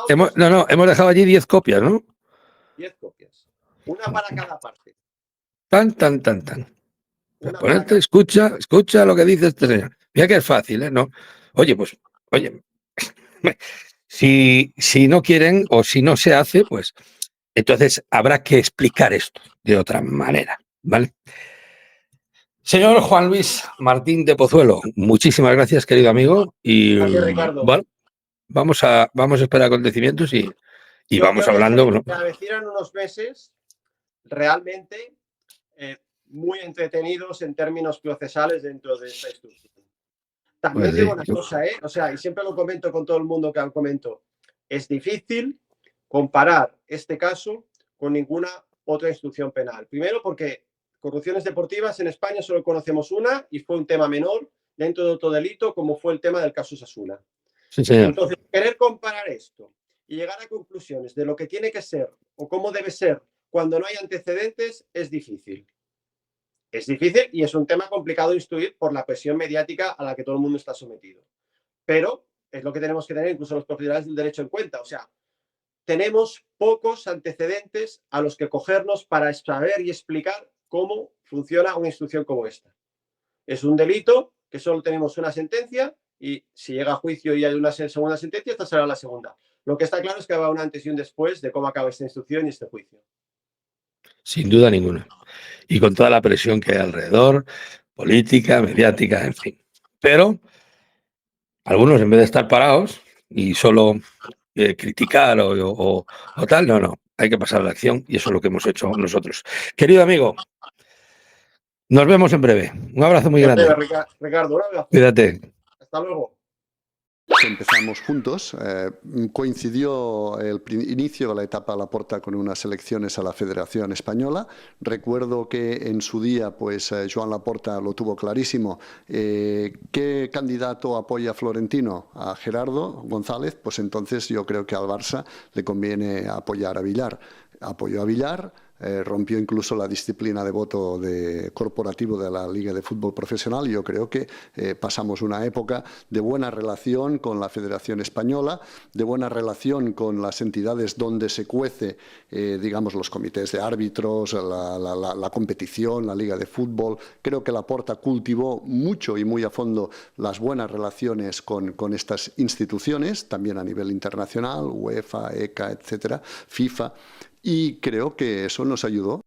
hemos dejado allí 10 copias, ¿no? 10 copias. Una para cada parte. Tan. Ponerte, escucha lo que dice este señor. Mira que es fácil, ¿eh? ¿No? Oye, si no quieren o si no se hace, pues entonces habrá que explicar esto de otra manera, ¿vale? Señor Juan Luis Martín de Pozuelo, muchísimas gracias, querido amigo. Y gracias, Ricardo. Bueno, vamos a esperar acontecimientos y vamos hablando. Me avecinan unos meses realmente muy entretenidos en términos procesales dentro de esta instrucción. También digo una cosa, o sea, y siempre lo comento con todo el mundo que comento, es difícil comparar este caso con ninguna otra instrucción penal. Primero porque corrupciones deportivas en España solo conocemos una y fue un tema menor dentro de otro delito como fue el tema del caso Osasuna. Sí, señor. Entonces, querer comparar esto y llegar a conclusiones de lo que tiene que ser o cómo debe ser cuando no hay antecedentes es difícil. Es difícil y es un tema complicado de instruir por la presión mediática a la que todo el mundo está sometido. Pero es lo que tenemos que tener incluso los profesionales del derecho en cuenta. O sea, tenemos pocos antecedentes a los que cogernos para saber y explicar cómo funciona una instrucción como esta. Es un delito que solo tenemos una sentencia y si llega a juicio y hay una segunda sentencia, esta será la segunda. Lo que está claro es que habrá un antes y un después de cómo acaba esta instrucción y este juicio. Sin duda ninguna. Y con toda la presión que hay alrededor, política, mediática, en fin. Pero algunos, en vez de estar parados y solo criticar o tal, no. Hay que pasar a la acción y eso es lo que hemos hecho nosotros. Querido amigo, nos vemos en breve. Un abrazo muy grande. Ricardo, un abrazo. Cuídate. Hasta luego. Empezamos juntos. Coincidió el inicio de la etapa a Laporta con unas elecciones a la Federación Española. Recuerdo que en su día, pues Joan Laporta lo tuvo clarísimo. ¿Qué candidato apoya a Florentino? ¿A Gerardo González? Pues entonces yo creo que al Barça le conviene apoyar a Villar. Apoyó a Villar. Rompió incluso la disciplina de voto corporativo de la Liga de Fútbol Profesional. Yo creo que pasamos una época de buena relación con la Federación Española, de buena relación con las entidades donde se cuece, digamos, los comités de árbitros, la competición, la Liga de Fútbol. Creo que Laporta cultivó mucho y muy a fondo las buenas relaciones con estas instituciones, también a nivel internacional, UEFA, ECA, etcétera, FIFA. Y creo que eso nos ayudó.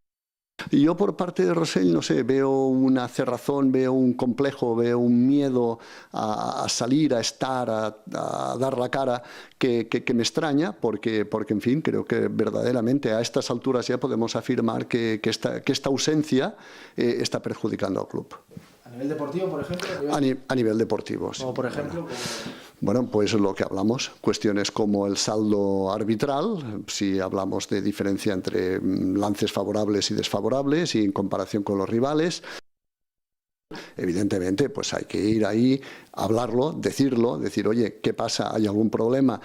Y yo por parte de Rosell, no sé, veo una cerrazón, veo un complejo, veo un miedo a salir, a estar, a dar la cara que me extraña, porque en fin, creo que verdaderamente a estas alturas ya podemos afirmar que esta ausencia está perjudicando al club. ¿A nivel deportivo, por ejemplo? A nivel deportivo, sí. O por ejemplo... Bueno, pues lo que hablamos, cuestiones como el saldo arbitral, si hablamos de diferencia entre lances favorables y desfavorables y en comparación con los rivales. Evidentemente, pues hay que ir ahí, hablarlo, decir, oye, ¿qué pasa? ¿Hay algún problema?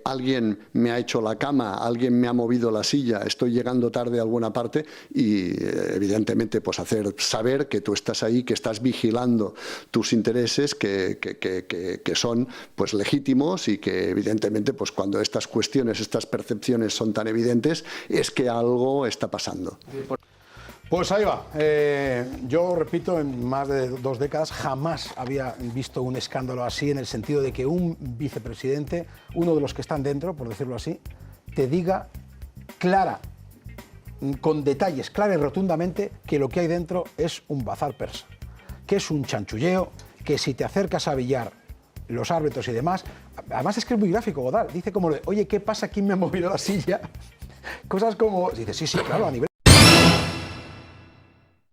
¿Alguien me ha hecho la cama? ¿Alguien me ha movido la silla? ¿Estoy llegando tarde a alguna parte? Y evidentemente, pues hacer saber que tú estás ahí, que estás vigilando tus intereses, que son pues legítimos y que evidentemente, pues cuando estas cuestiones, estas percepciones son tan evidentes, es que algo está pasando. Pues ahí va. Yo repito, en más de 2 décadas jamás había visto un escándalo así, en el sentido de que un vicepresidente, uno de los que están dentro, por decirlo así, te diga con detalles, clara y rotundamente, que lo que hay dentro es un bazar persa, que es un chanchulleo, que si te acercas a Villar, los árbitros y demás, además es que es muy gráfico, Godard, dice como, oye, ¿qué pasa? ¿Quién me ha movido la silla? Cosas como, dice, sí, claro, a nivel